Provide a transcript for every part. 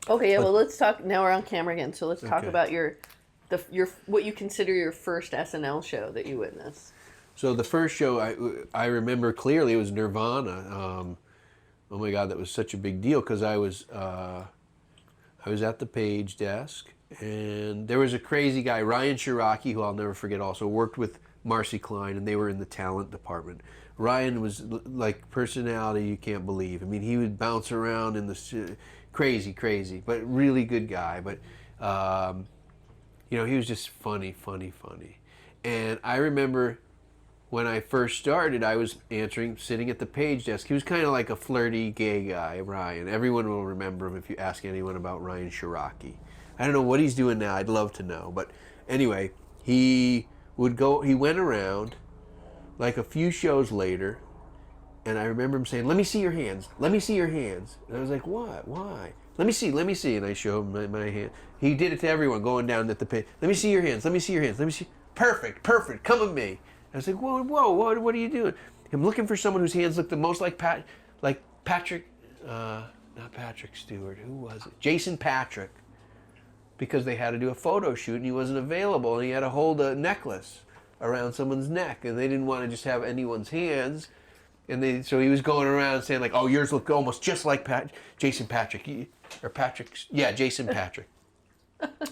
Okay, yeah, But well, let's talk. Now we're on camera again, so let's talk okay. about your what you consider your first SNL show that you witnessed. So the first show I remember clearly was Nirvana. Oh my God, that was such a big deal because I was at the page desk, and there was a crazy guy, Ryan Shiraki, who I'll never forget. Also worked with Marcy Klein, and they were in the talent department. Ryan was like personality you can't believe. I mean, he would bounce around in the crazy, crazy, but really good guy. But um, he was just funny, funny, funny. And I remember when I first started, I was answering, sitting at the page desk. He was kind of like a flirty gay guy, Ryan. Everyone will remember him if you ask anyone about Ryan Shiraki. I don't know what he's doing now. I'd love to know. But anyway, he went around like a few shows later, and I remember him saying, "Let me see your hands. Let me see your hands." And I was like, "What? Why?" "Let me see. Let me see." And I showed him my hand. He did it to everyone going down at the page. "Let me see your hands. Let me see your hands. Let me see." "Perfect, perfect. Come with me." I was like, "Whoa, whoa, what are you doing?" I'm looking for someone whose hands look the most like Patrick, not Patrick Stewart. Who was it? Jason Patrick, because they had to do a photo shoot and he wasn't available, and he had to hold a necklace around someone's neck, and they didn't want to just have anyone's hands. So he was going around saying like, "Oh, yours look almost just like Jason Patrick, or Patrick, yeah, Jason Patrick,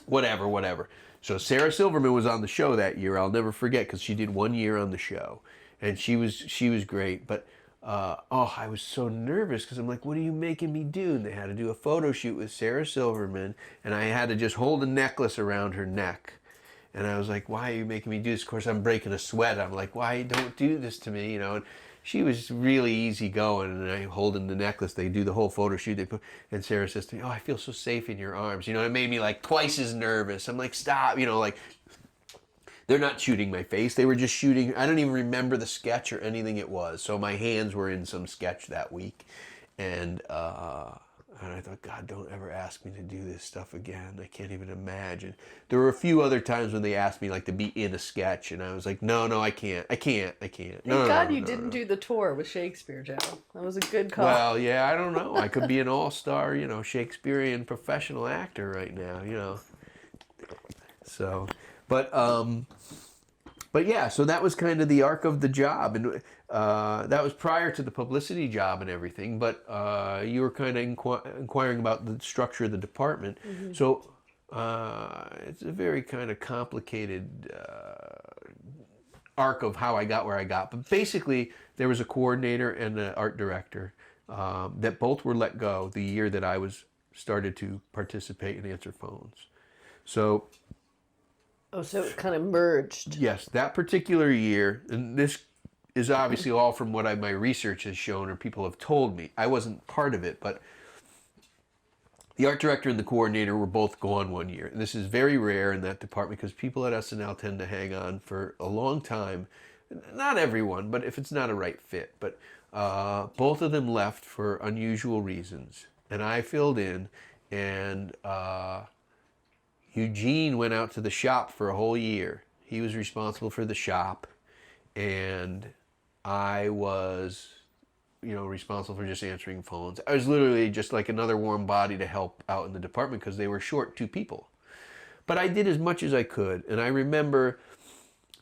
whatever, whatever." So Sarah Silverman was on the show that year. I'll never forget because she did 1 year on the show, and she was great. But I was so nervous because I'm like, "What are you making me do?" And they had to do a photo shoot with Sarah Silverman, and I had to just hold a necklace around her neck. And I was like, "Why are you making me do this?" Of course, I'm breaking a sweat. I'm like, "Why don't do this to me?" And she was really easygoing, and I'm holding the necklace. They do the whole photo shoot. And Sarah says to me, "Oh, I feel so safe in your arms." It made me like twice as nervous. I'm like, "Stop!" Like they're not shooting my face. They were just shooting. I don't even remember the sketch or anything it was. So my hands were in some sketch that week, and I thought, God, don't ever ask me to do this stuff again. I can't even imagine. There were a few other times when they asked me like to be in a sketch, and I was like, no, no, I can't. I can't. I can't. Thank No, no, God no, you no, didn't no. do the tour with Shakespeare, Joe. That was a good call. Well, yeah, I don't know. I could be an all-star, Shakespearean professional actor right now. So, but yeah, so that was kind of the arc of the job, and that was prior to the publicity job and everything. But you were kind of inquiring about the structure of the department. Mm-hmm. So it's a very kind of complicated arc of how I got where I got. But basically, there was a coordinator and an art director that both were let go the year that I was started to participate and answer phones. So Oh, so it kind of merged. yes, that particular year, and this is obviously all from what my research has shown or people have told me. I wasn't part of it, but the art director and the coordinator were both gone 1 year. And this is very rare in that department because people at SNL tend to hang on for a long time. Not everyone, but if it's not a right fit. But both of them left for unusual reasons. And I filled in, and Eugene went out to the shop for a whole year. He was responsible for the shop, and I was, responsible for just answering phones. I was literally just like another warm body to help out in the department because they were short 2 people. But I did as much as I could, and I remember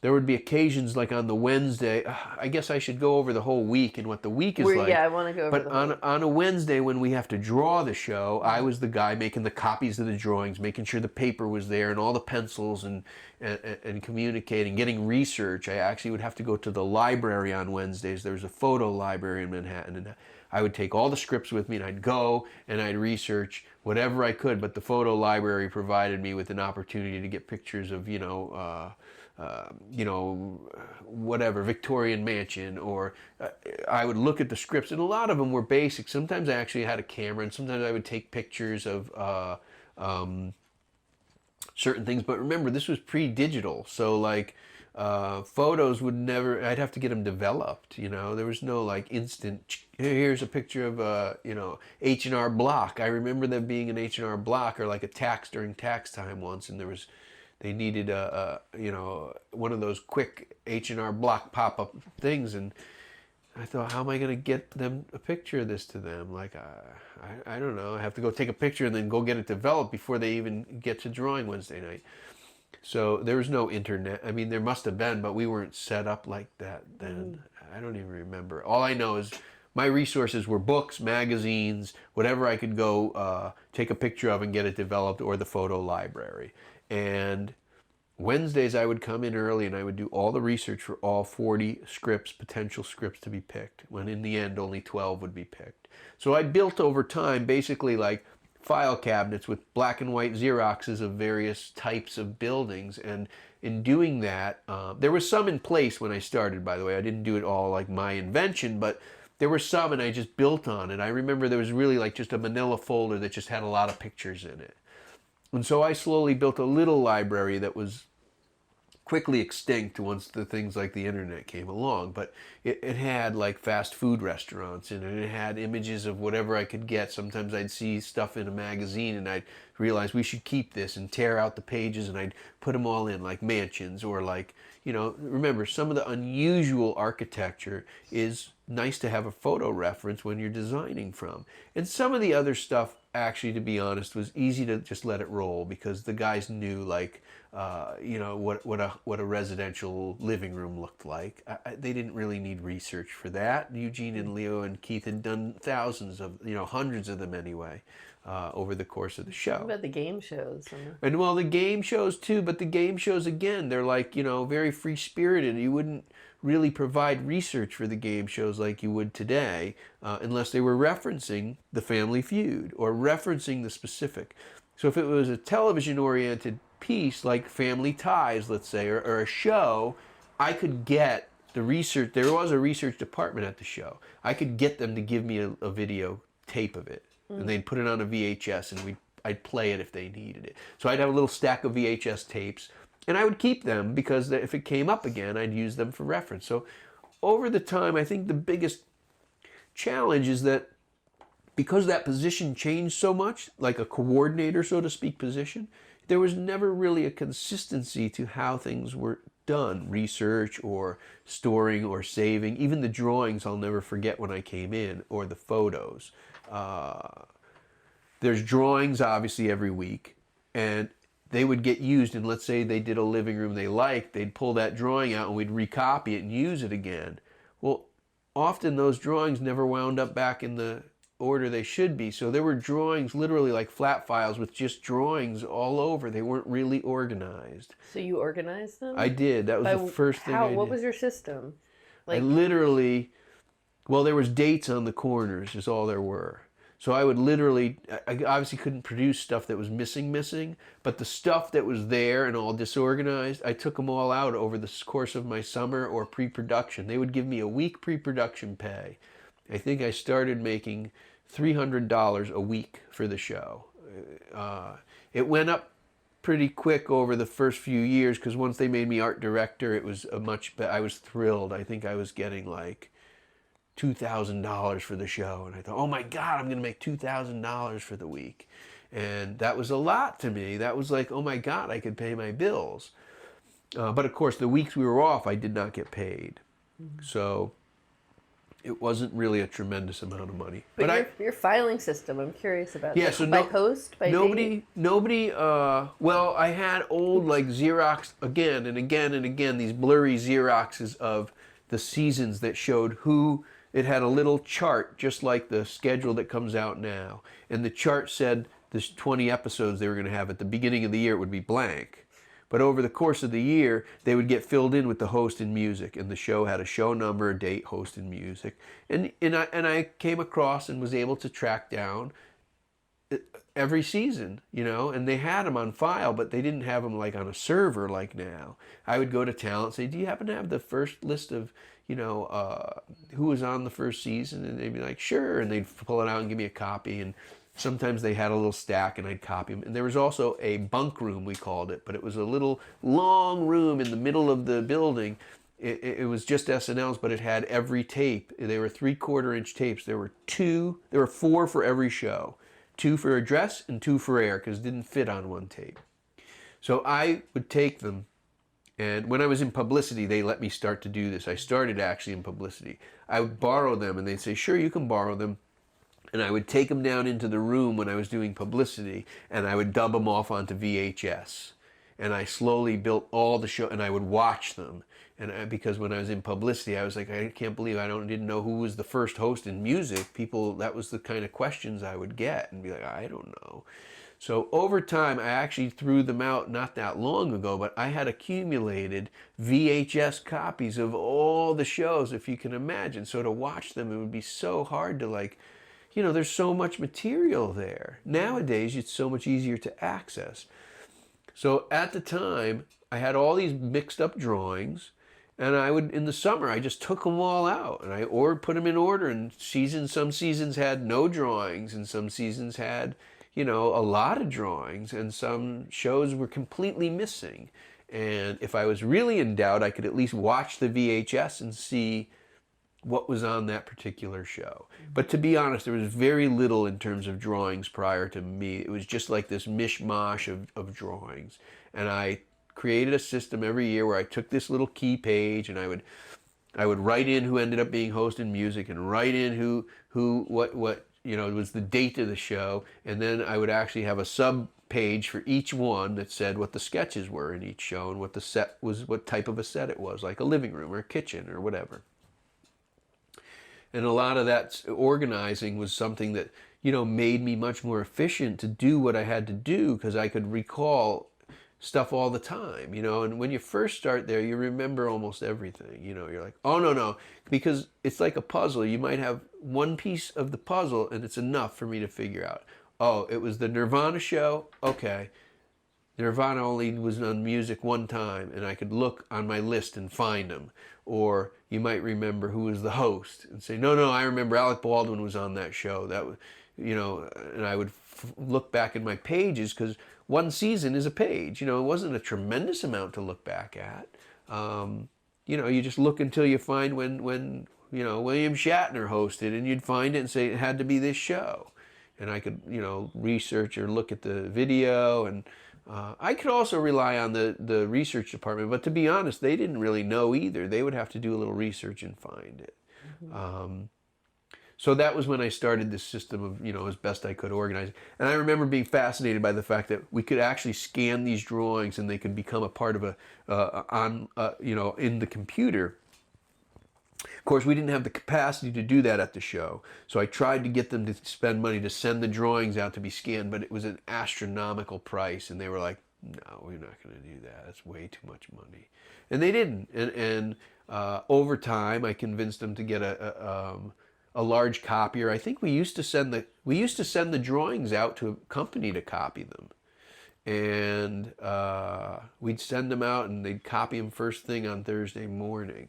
there would be occasions like on the Wednesday. I guess I should go over the whole week and what the week is Yeah, like. I want to go over But the on whole. on a Wednesday when we have to draw the show, I was the guy making the copies of the drawings, making sure the paper was there and all the pencils and communicating, getting research. I actually would have to go to the library on Wednesdays. There was a photo library in Manhattan, and I would take all the scripts with me, and I'd go and I'd research whatever I could. But the photo library provided me with an opportunity to get pictures of whatever, Victorian mansion, or I would look at the scripts, and a lot of them were basic. Sometimes I actually had a camera, and sometimes I would take pictures of certain things. But remember, this was pre-digital, so like photos would never. I'd have to get them developed. There was no like instant. Here's a picture of H&R Block. I remember there being an H&R Block or like a tax during tax time once, and they needed one of those quick H&R Block pop-up things, and I thought, how am I going to get them a picture of this to them? Like, I don't know. I have to go take a picture and then go get it developed before they even get to drawing Wednesday night. So there was no internet. I mean, there must have been, but we weren't set up like that then. I don't even remember. All I know is my resources were books, magazines, whatever I could go take a picture of and get it developed, or the photo library. And Wednesdays I would come in early and I would do all the research for all 40 scripts, potential scripts to be picked, when in the end only 12 would be picked. So I built over time basically like file cabinets with black and white Xeroxes of various types of buildings. And in doing that, there was some in place when I started, by the way. I didn't do it all like my invention, but there were some and I just built on it. I remember there was really like just a manila folder that just had a lot of pictures in it. And so I slowly built a little library that was quickly extinct once the things like the internet came along, but it had like fast food restaurants in it. It had images of whatever I could get. Sometimes I'd see stuff in a magazine and I'd realize we should keep this, and tear out the pages and I'd put them all in, like mansions, or like, you know, remember, some of the unusual architecture is nice to have a photo reference when you're designing from. And some of the other stuff, actually, to be honest, was easy to just let it roll, because the guys knew, like, you know, what a residential living room looked like. They didn't really need research for that. Eugene and Leo and Keith had done thousands of, you know, hundreds of them anyway, over the course of the show. What about the game shows? And well, the game shows too, but the game shows, again, they're like, you know, very free-spirited. You wouldn't really provide research for the game shows like you would today, unless they were referencing the Family Feud or referencing the specific. So if it was a television-oriented piece like Family Ties, let's say, or a show, I could get the research. There was a research department at the show. I could get them to give me a video tape of it, and they'd put it on a VHS, and I'd play it if they needed it. So I'd have a little stack of VHS tapes, and I would keep them because if it came up again, I'd use them for reference. So over the time, I think the biggest challenge is that because that position changed so much, like a coordinator, so to speak, position, there was never really a consistency to how things were done, research or storing or saving. Even the drawings I'll never forget when I came in, or the photos. There's drawings obviously every week, and they would get used, and let's say they did a living room they liked, they'd pull that drawing out and we'd recopy it and use it again. Well, often those drawings never wound up back in the order they should be. So there were drawings, literally like flat files with just drawings all over. They weren't really organized. So you organized them? I did. That was the first thing I did. What was your system? I literally, well, there was dates on the corners is all there were. So I would literally, I obviously couldn't produce stuff that was missing, but the stuff that was there and all disorganized, I took them all out over the course of my summer or pre-production. They would give me a week pre-production pay. I think I started making $300 a week for the show. It went up pretty quick over the first few years, because once they made me art director, it was I was thrilled. I think I was getting like $2,000 for the show, and I thought, oh my God, I'm going to make $2,000 for the week. And that was a lot to me. That was like, oh my God, I could pay my bills. But of course, the weeks we were off, I did not get paid. So it wasn't really a tremendous amount of money. But your filing system, I'm curious about. Yeah, that. so by post, by date? Nobody. Well, I had old like Xerox again and again and again, these blurry Xeroxes of the seasons that showed who. It had a little chart, just like the schedule that comes out now. And the chart said there's 20 episodes they were going to have. At the beginning of the year, it would be blank. But over the course of the year, they would get filled in with the host and music. And the show had a show number, a date, host, and music. And I came across and was able to track down every season, you know, and they had them on file, but they didn't have them like on a server like now. I would go to talent and say, do you happen to have the first list of, you know, who was on the first season? And they'd be like, sure. And they'd pull it out and give me a copy. And sometimes they had a little stack and I'd copy them. And there was also a bunk room, we called it, but it was a little long room in the middle of the building. It was just SNLs, but it had every tape. They were 3/4-inch tapes. There were 4 for every show. 2 for address and 2 for air, because it didn't fit on one tape. So I would take them And when I was in publicity, they let me start to do this. I started actually in publicity. I would borrow them, and they'd say, sure, you can borrow them. And I would take them down into the room when I was doing publicity, and I would dub them off onto VHS. And I slowly built all the show, and I would watch them. And because when I was in publicity, I was like, I can't believe didn't know who was the first host in music. People, that was the kind of questions I would get, and be like, I don't know. So over time, I actually threw them out not that long ago, but I had accumulated VHS copies of all the shows, if you can imagine. So to watch them, it would be so hard to like, there's so much material there. Nowadays, it's so much easier to access. So at the time, I had all these mixed up drawings, and in the summer, I just took them all out, and I put them in order, and some seasons had no drawings, and some seasons had, a lot of drawings, and some shows were completely missing. And if I was really in doubt, I could at least watch the VHS and see what was on that particular show. But to be honest, there was very little in terms of drawings prior to me. It was just like this mishmash of drawings. And I created a system every year where I took this little key page, and I would write in who ended up being host in music, and write in what was the date of the show, and then I would actually have a sub page for each one that said what the sketches were in each show and what the set was, what type of a set it was, like a living room or a kitchen or whatever. And a lot of that organizing was something that, made me much more efficient to do what I had to do, because I could recall stuff all the time, and when you first start there, you remember almost everything, you're like, oh, no, because it's like a puzzle. You might have one piece of the puzzle, and it's enough for me to figure out, oh, it was the Nirvana show, okay, Nirvana only was on music one time, and I could look on my list and find them. Or you might remember who was the host and say, no, I remember Alec Baldwin was on that show. That was, and I would look back in my pages, because one season is a page. It wasn't a tremendous amount to look back at. You just look until you find when William Shatner hosted, and you'd find it and say it had to be this show. And I could, research or look at the video, and I could also rely on the research department, but to be honest, they didn't really know either. They would have to do a little research and find it. Mm-hmm. So that was when I started this system of, as best I could organize it. And I remember being fascinated by the fact that we could actually scan these drawings, and they could become a part of in the computer. Of course, we didn't have the capacity to do that at the show, so I tried to get them to spend money to send the drawings out to be scanned, but it was an astronomical price, and they were like, no, we're not going to do that. That's way too much money. And they didn't. And over time, I convinced them to get a large copier. I think we used to send the drawings out to a company to copy them. And we'd send them out, and they'd copy them first thing on Thursday morning.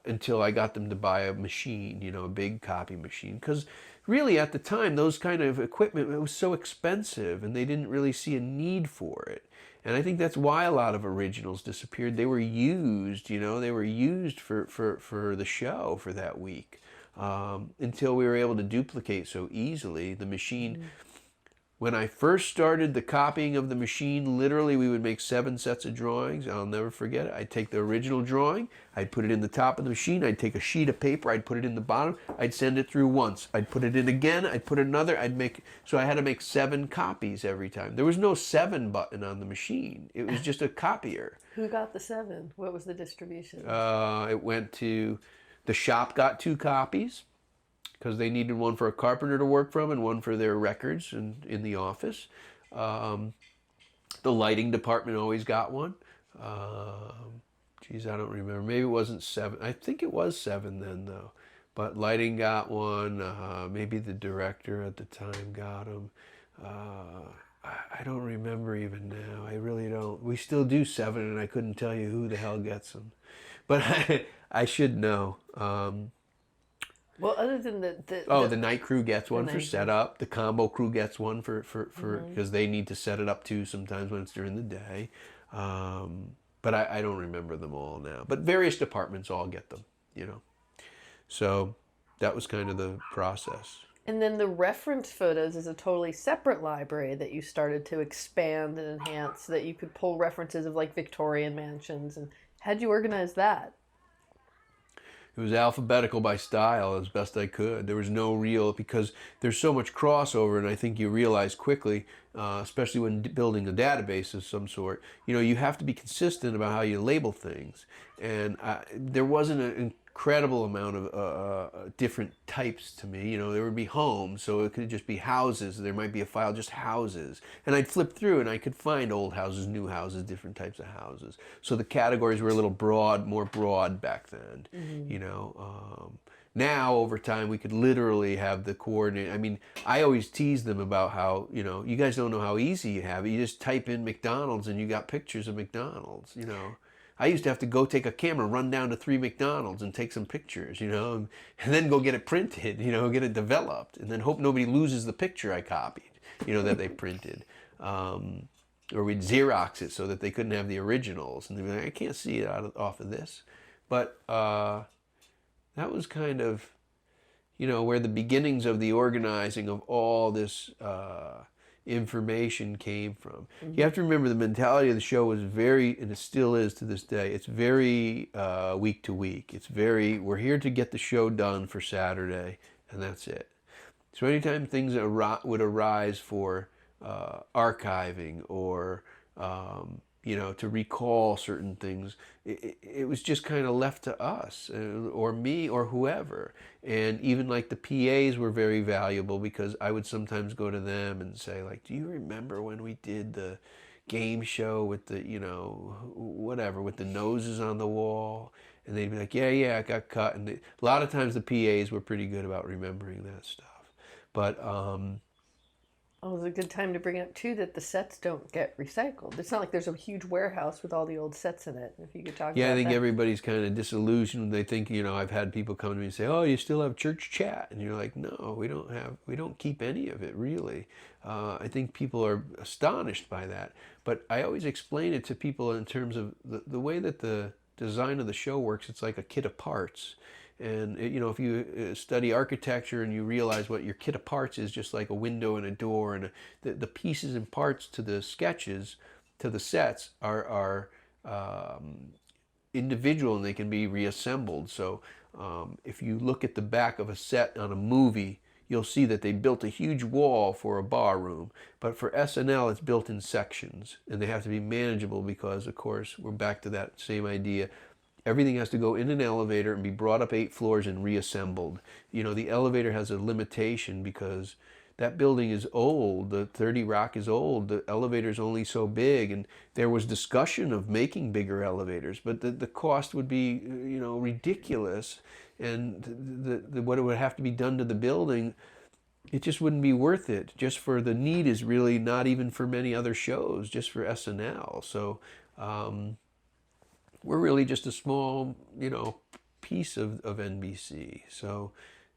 Until I got them to buy a machine, a big copy machine. Because really at the time, those kind of equipment, it was so expensive, and they didn't really see a need for it. And I think that's why a lot of originals disappeared. They were used, they were used for the show for that week, until we were able to duplicate so easily. The machine... Mm-hmm. When I first started the copying of the machine, literally we would make 7 sets of drawings. I'll never forget it. I'd take the original drawing, I'd put it in the top of the machine, I'd take a sheet of paper, I'd put it in the bottom, I'd send it through once, I'd put it in again, I'd put another, so I had to make 7 copies every time. There was no 7 button on the machine. It was just a copier. Who got the 7? What was the distribution? It went to, the shop got 2 copies, because they needed one for a carpenter to work from and one for their records in the office. The lighting department always got one. I don't remember. Maybe it wasn't 7. I think it was 7 then, though. But lighting got one. Maybe the director at the time got them. I don't remember even now. I really don't. We still do 7, and I couldn't tell you who the hell gets them. But I should know. Well, other than the night crew gets one for setup. The combo crew gets one for because they need to set it up too sometimes when it's during the day. But I don't remember them all now. But various departments all get them, So that was kind of the process. And then the reference photos is a totally separate library that you started to expand and enhance so that you could pull references of like Victorian mansions. And how'd you organize that? It was alphabetical by style as best I could. There was no real, because there's so much crossover, and I think you realize quickly, especially when building a database of some sort, you have to be consistent about how you label things. And there wasn't an incredible amount of different types to me. There would be homes, so it could just be houses. There might be a file just houses, and I'd flip through and I could find old houses, new houses, different types of houses. So the categories were a little broad, more broad back then. Now over time we could literally have the coordinate. I mean, I always tease them about how, you guys don't know how easy you have it. You just type in McDonald's and you got pictures of McDonald's. I used to have to go take a camera, run down to 3 McDonald's and take some pictures, and then go get it printed, get it developed, and then hope nobody loses the picture I copied, that they printed. Or we'd Xerox it so that they couldn't have the originals, and they'd be like, I can't see it off of this. But that was kind of, where the beginnings of the organizing of all this information came from. You have to remember the mentality of the show was very, and it still is to this day, it's very week to week. It's very, we're here to get the show done for Saturday, and that's it. So anytime things would arise for archiving or to recall certain things, it was just kind of left to us or me or whoever. And even like the PAs were very valuable, because I would sometimes go to them and say, like, do you remember when we did the game show with the, whatever, with the noses on the wall? And they'd be like, yeah, it got cut. And a lot of times the PAs were pretty good about remembering that stuff. But Oh, it's a good time to bring up too that the sets don't get recycled. It's not like there's a huge warehouse with all the old sets in it. If you could talk about yeah, I think that. everybody's kind of disillusioned. They think, I've had people come to me and say, "Oh, you still have church chat?" And you're like, "No, we don't keep any of it really." I think people are astonished by that. But I always explain it to people in terms of the way that the design of the show works. It's like a kit of parts. And if you study architecture and you realize what your kit of parts is, just like a window and a door, and the pieces and parts to the sketches, to the sets are individual, and they can be reassembled. So if you look at the back of a set on a movie, you'll see that they built a huge wall for a bar room. But for SNL, it's built in sections, and they have to be manageable because, of course, we're back to that same idea. Everything has to go in an elevator and be brought up 8 floors and reassembled. The elevator has a limitation because that building is old. The 30 Rock is old. The elevator's only so big, and there was discussion of making bigger elevators, but the cost would be, ridiculous, and what it would have to be done to the building, it just wouldn't be worth it. Just for the need is really not even for many other shows, just for SNL. So. We're really just a small, piece of NBC. So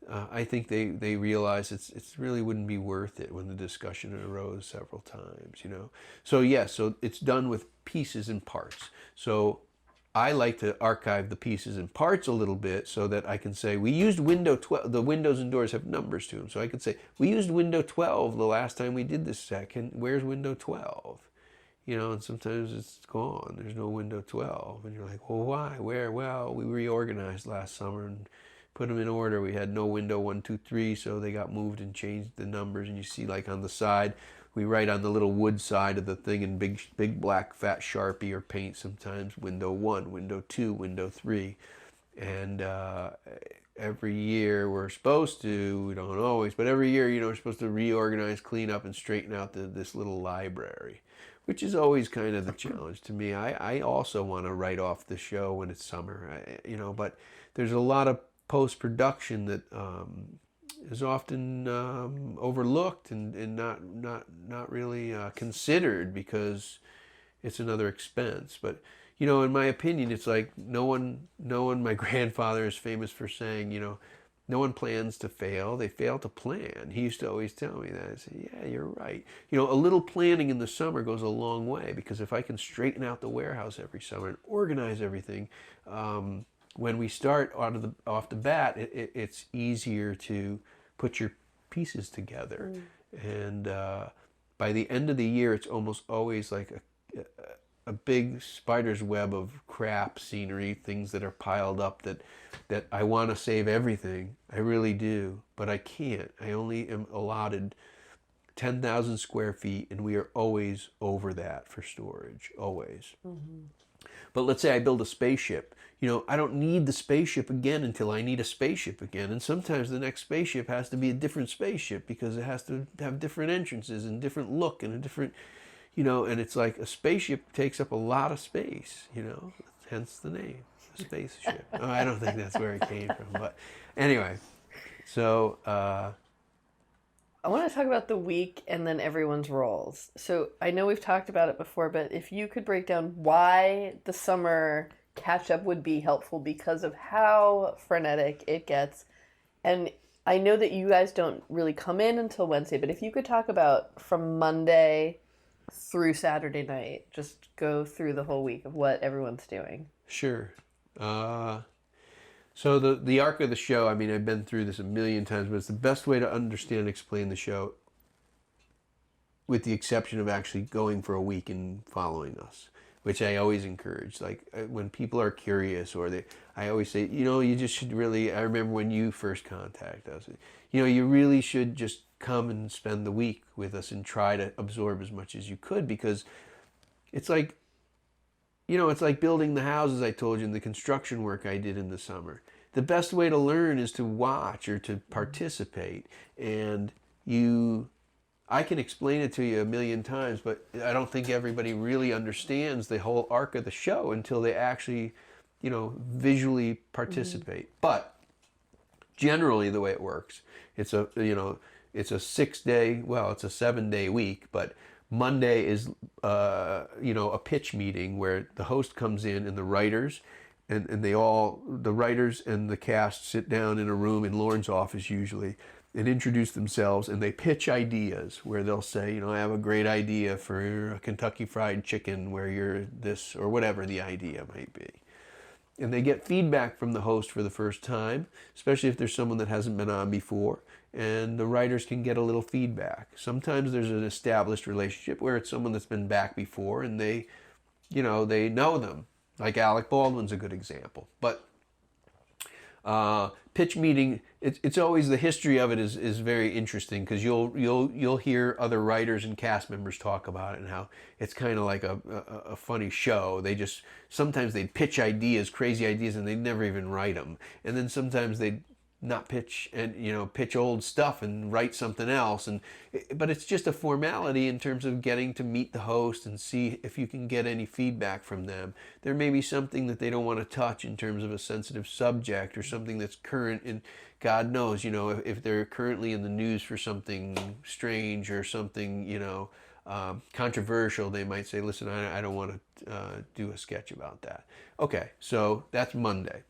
I think they realize it's really wouldn't be worth it when the discussion arose several times, So yes, so it's done with pieces and parts. So I like to archive the pieces and parts a little bit so that I can say, we used window 12, the windows and doors have numbers to them. So I could say, we used window 12 the last time we did this second. Where's window 12? And sometimes it's gone. There's no window 12. And you're like, well, why? Where? Well, we reorganized last summer and put them in order. We had no window 1, 2, 3, so they got moved and changed the numbers. And you see, like on the side, we write on the little wood side of the thing in big black fat Sharpie or paint sometimes, window 1, window 2, window 3. And every year we're supposed to, we don't always, but every year, we're supposed to reorganize, clean up, and straighten out this little library, which is always kind of the challenge to me. I also want to write off the show when it's summer, but there's a lot of post-production that is often overlooked and not really considered because it's another expense. But in my opinion, it's like no one. My grandfather is famous for saying, no one plans to fail, they fail to plan. He used to always tell me that. I said, yeah, you're right. A little planning in the summer goes a long way, because if I can straighten out the warehouse every summer and organize everything, when we start off the bat, it's easier to put your pieces together. And by the end of the year, it's almost always like a big spider's web of crap, scenery, things that are piled up that I want to save everything. I really do, but I can't. I only am allotted 10,000 square feet, and we are always over that for storage, always. But let's say I build a spaceship. I don't need the spaceship again until I need a spaceship again. And sometimes the next spaceship has to be a different spaceship because it has to have different entrances and different look and a different, and it's like a spaceship takes up a lot of space, hence the name, the spaceship. Oh, I don't think that's where it came from. But anyway, so... I want to talk about the week and then everyone's roles. So I know we've talked about it before, but if you could break down why the summer catch-up would be helpful because of how frenetic it gets. And I know that you guys don't really come in until Wednesday, but if you could talk about from Monday through Saturday night, just go through the whole week of what everyone's doing. Sure. So the arc of the show, I mean, I've been through this a million times, but it's the best way to understand and explain the show, with the exception of actually going for a week and following us, which I always encourage. Like when people are curious, I always say, you just should really, I remember when you first contact us, you really should just come and spend the week with us and try to absorb as much as you could, because it's like, it's like building the houses I told you and the construction work I did in the summer. The best way to learn is to watch or to participate. And I can explain it to you a million times, but I don't think everybody really understands the whole arc of the show until they actually, visually participate. But generally the way it works, it's a 6-day, it's a 7-day week, but Monday is, a pitch meeting where the host comes in and the writers, and the writers and the cast sit down in a room in Lauren's office usually and introduce themselves, and they pitch ideas where they'll say, I have a great idea for a Kentucky Fried Chicken where you're this, or whatever the idea might be. And they get feedback from the host for the first time, especially if there's someone that hasn't been on before. And the writers can get a little feedback. Sometimes there's an established relationship where it's someone that's been back before and they know them. Like Alec Baldwin's a good example. But pitch meeting, it's always, the history of it is very interesting, because you'll hear other writers and cast members talk about it and how it's kind of like a funny show. Sometimes they'd pitch ideas, crazy ideas, and they'd never even write them. And then sometimes they'd not pitch and pitch old stuff and write something else, but it's just a formality in terms of getting to meet the host and see if you can get any feedback from them. There may be something that they don't want to touch in terms of a sensitive subject or something that's current, and God knows, if they're currently in the news for something strange or something controversial, they might say, listen, I don't want to do a sketch about that. Okay, so that's Monday.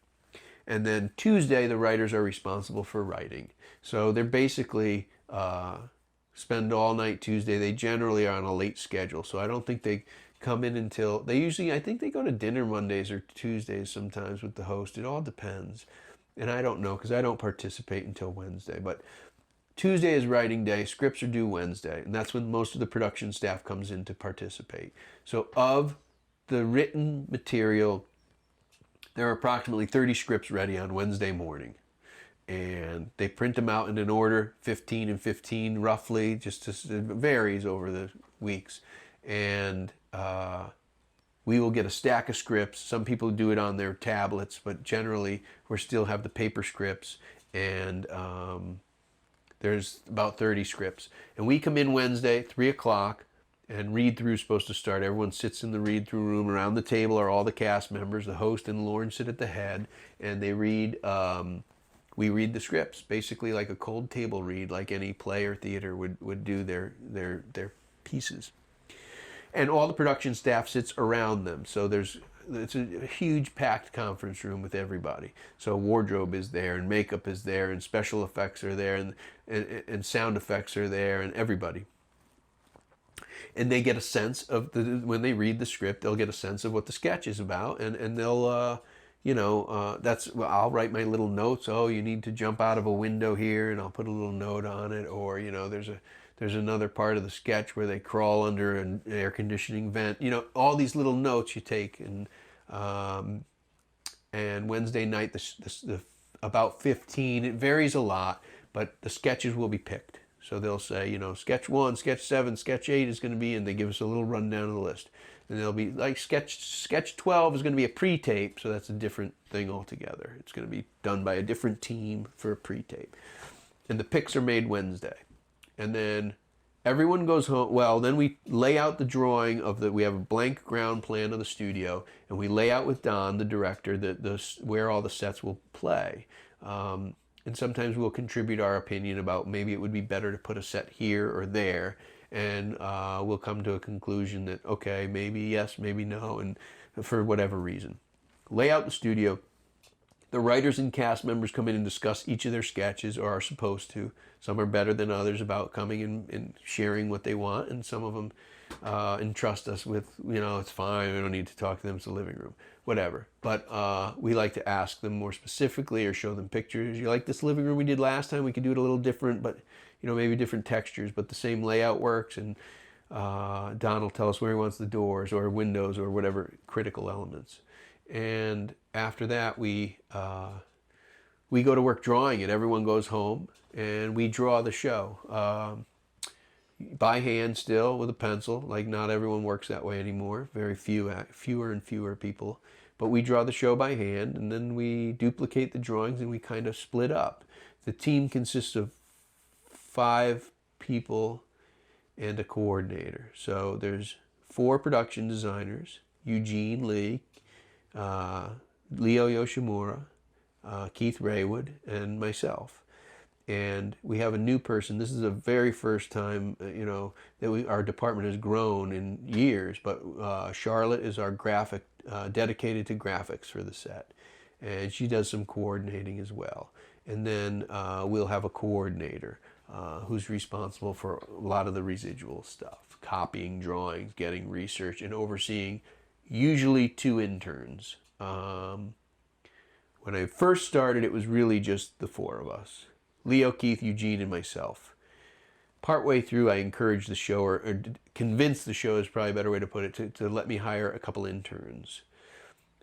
And then Tuesday, the writers are responsible for writing. So they're basically spend all night Tuesday. They generally are on a late schedule. So I don't think they come in until, I think they go to dinner Mondays or Tuesdays sometimes with the host. It all depends. And I don't know because I don't participate until Wednesday. But Tuesday is writing day. Scripts are due Wednesday. And that's when most of the production staff comes in to participate. So of the written material, there are approximately 30 scripts ready on Wednesday morning. And they print them out in an order, 15 and 15 roughly, it varies over the weeks. And we will get a stack of scripts. Some people do it on their tablets, but generally we still have the paper scripts. And there's about 30 scripts. And we come in Wednesday, 3 o'clock. And read-through is supposed to start. Everyone sits in the read-through room. Around the table are all the cast members. The host and Lauren sit at the head, and they read. We read the scripts, basically like a cold table read, like any play or theater would do their pieces. And all the production staff sits around them. So it's a huge packed conference room with everybody. So wardrobe is there, and makeup is there, and special effects are there, and sound effects are there, and everybody. And they get a sense of when they read the script, they'll get a sense of what the sketch is about, and they'll well, I'll write my little notes. Oh, you need to jump out of a window here, and I'll put a little note on it. Or there's another part of the sketch where they crawl under an air conditioning vent. All these little notes you take, um, and Wednesday night the about 15. It varies a lot, but the sketches will be picked. So they'll say, sketch 1, sketch 7, sketch 8 is going to be, and they give us a little rundown of the list. And they'll be like sketch 12 is going to be a pre-tape, so that's a different thing altogether. It's going to be done by a different team for a pre-tape. And the picks are made Wednesday. And then everyone goes home. Well, then we lay out the drawing we have a blank ground plan of the studio, and we lay out with Don, the director, where all the sets will play. And sometimes we'll contribute our opinion about maybe it would be better to put a set here or there, and we'll come to a conclusion that, okay, maybe yes, maybe no, and for whatever reason. Lay out the studio. The writers and cast members come in and discuss each of their sketches, or are supposed to. Some are better than others about coming and sharing what they want, and some of them entrust us with, it's fine, we don't need to talk to them, it's the living room, whatever. But we like to ask them more specifically or show them pictures. You like this living room we did last time? We could do it a little different, but maybe different textures, but the same layout works. And Don will tell us where he wants the doors or windows or whatever critical elements. And after that, we go to work drawing it. Everyone goes home, and we draw the show by hand still with a pencil. Like, not everyone works that way anymore. Very fewer and fewer people. But we draw the show by hand, and then we duplicate the drawings, and we kind of split up. The team consists of 5 people and a coordinator. So there's 4 production designers: Eugene Lee, Leo Yoshimura, Keith Raywood, and myself. And we have a new person. This is the very first time, that our department has grown in years. But Charlotte is our graphic, dedicated to graphics for the set, and she does some coordinating as well. And then we'll have a coordinator who's responsible for a lot of the residual stuff: copying drawings, getting research, and overseeing usually 2 interns. When I first started, it was really just the 4 of us: Leo, Keith, Eugene, and myself. Partway through, I encouraged the show, or convinced the show is probably a better way to put it, to let me hire a couple interns.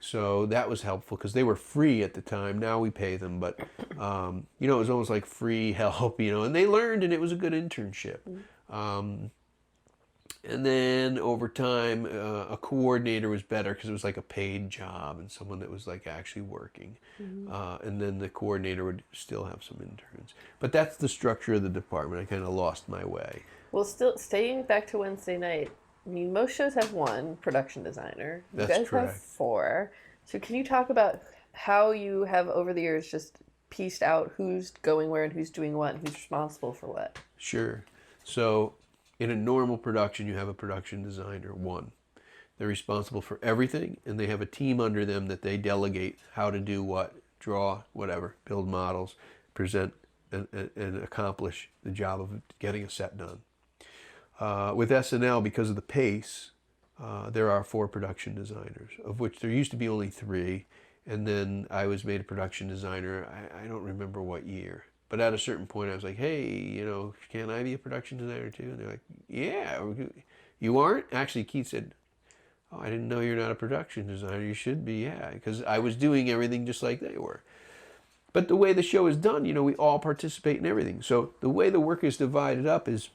So that was helpful because they were free at the time. Now we pay them, but it was almost like free help, and they learned, and it was a good internship. And then over time, a coordinator was better because it was like a paid job and someone that was like actually working. And then the coordinator would still have some interns. But that's the structure of the department. I kind of lost my way. Well, still staying back to Wednesday night, I mean, most shows have 1 production designer. You That's guys correct. have 4. So can you talk about how you have over the years just pieced out who's going where and who's doing what and who's responsible for what? Sure. So in a normal production, you have a production designer, 1. They're responsible for everything, and they have a team under them that they delegate how to do what, draw, whatever, build models, present, and accomplish the job of getting a set done. With SNL, because of the pace, there are 4 production designers, of which there used to be only 3, and then I was made a production designer, I don't remember what year. But at a certain point, I was like, hey, can I be a production designer too? And they're like, yeah. You aren't? Actually, Keith said, oh, I didn't know you're not a production designer. You should be, yeah. Because I was doing everything just like they were. But the way the show is done, we all participate in everything. So the way the work is divided up is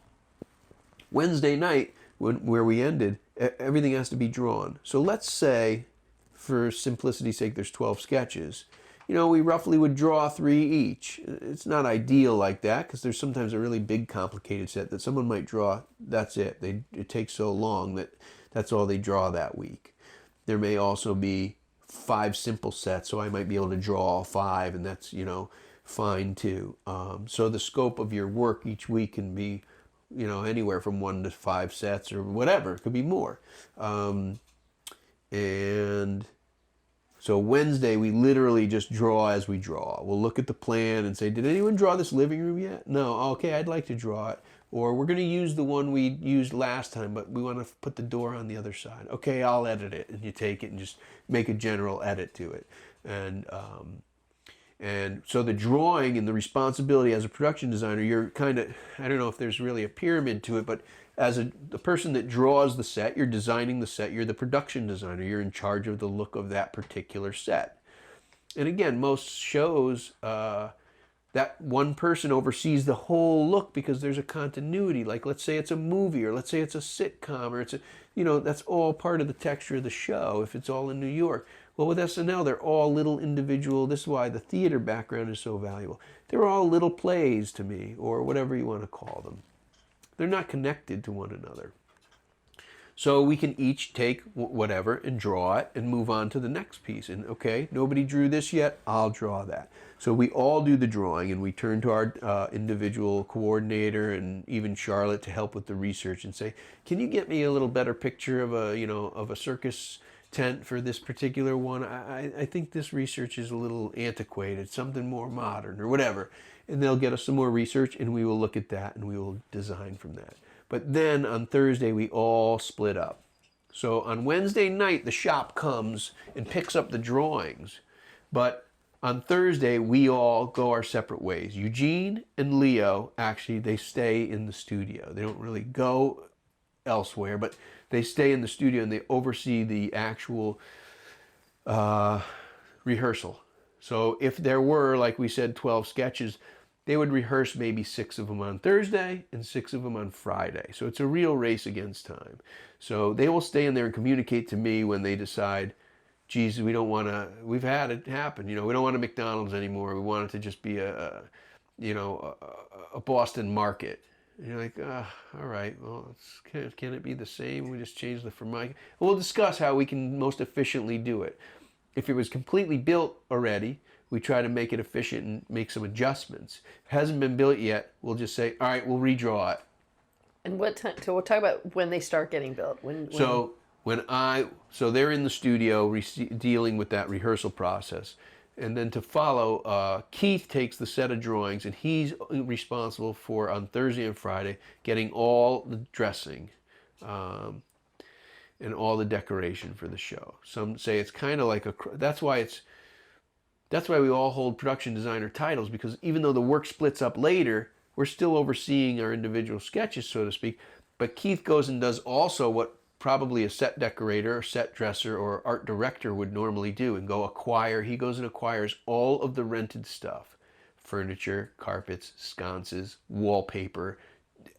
Wednesday night, where we ended, everything has to be drawn. So let's say, for simplicity's sake, there's 12 sketches. We roughly would draw 3 each. It's not ideal like that because there's sometimes a really big, complicated set that someone might draw. That's it. It takes so long that's all they draw that week. There may also be 5 simple sets, so I might be able to draw all 5, and that's, fine too. So the scope of your work each week can be, anywhere from 1 to 5 sets or whatever. It could be more. And so Wednesday, we literally just draw as we draw. We'll look at the plan and say, did anyone draw this living room yet? No. Okay, I'd like to draw it. Or we're going to use the one we used last time, but we want to put the door on the other side. Okay, I'll edit it. And you take it and just make a general edit to it. And so the drawing and the responsibility as a production designer, you're kind of, I don't know if there's really a pyramid to it, but as the person that draws the set, you're designing the set, you're the production designer, you're in charge of the look of that particular set. And again, most shows, that one person oversees the whole look because there's a continuity. Like, let's say it's a movie, or let's say it's a sitcom, or it's a, that's all part of the texture of the show if it's all in New York. Well, with SNL, they're all little individual. This is why the theater background is so valuable. They're all little plays to me, or whatever you want to call them. They're not connected to one another. So we can each take whatever and draw it and move on to the next piece. And okay, nobody drew this yet, I'll draw that. So we all do the drawing, and we turn to our individual coordinator and even Charlotte to help with the research and say, can you get me a little better picture of a circus tent for this particular one? I think this research is a little antiquated, something more modern or whatever. And they'll get us some more research, and we will look at that and we will design from that. But then on Thursday, we all split up. So on Wednesday night, the shop comes and picks up the drawings. But on Thursday, we all go our separate ways. Eugene and Leo, actually, they stay in the studio. They don't really go elsewhere, but they stay in the studio and they oversee the actual rehearsal. So if there were, like we said, 12 sketches, they would rehearse maybe 6 of them on Thursday and 6 of them on Friday. So it's a real race against time. So they will stay in there and communicate to me when they decide, geez, we don't want to, we've had it happen. We don't want a McDonald's anymore. We want it to just be a Boston Market. And you're like, all right, well, can it be the same? We just change the Formica. We'll discuss how we can most efficiently do it. If it was completely built already, we try to make it efficient and make some adjustments. If it hasn't been built yet, we'll just say, all right, we'll redraw it. And what time? So we'll talk about when they start getting built. So they're in the studio dealing with that rehearsal process. And then to follow, Keith takes the set of drawings, and he's responsible for, on Thursday and Friday, getting all the dressing and all the decoration for the show. Some say it's kind of like that's why we all hold production designer titles, because even though the work splits up later, we're still overseeing our individual sketches, so to speak. But Keith goes and does also what probably a set decorator or set dresser or art director would normally do, and he goes and acquires all of the rented stuff: furniture, carpets, sconces, wallpaper,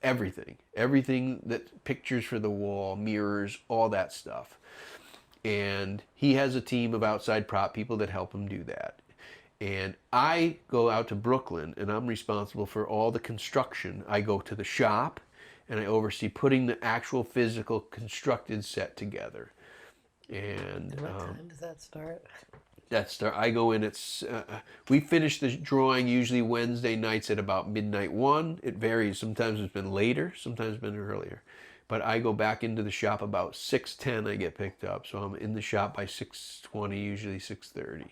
everything that pictures for the wall, mirrors, all that stuff. And he has a team of outside prop people that help him do that. And I go out to Brooklyn, and I'm responsible for all the construction. I go to the shop, and I oversee putting the actual physical constructed set together. And what time does that start? I go in we finish the drawing usually Wednesday nights at about midnight 1. It varies. Sometimes it's been later, sometimes it's been earlier. But I go back into the shop about 6:10. I get picked up, so I'm in the shop by 6:20, usually 6:30.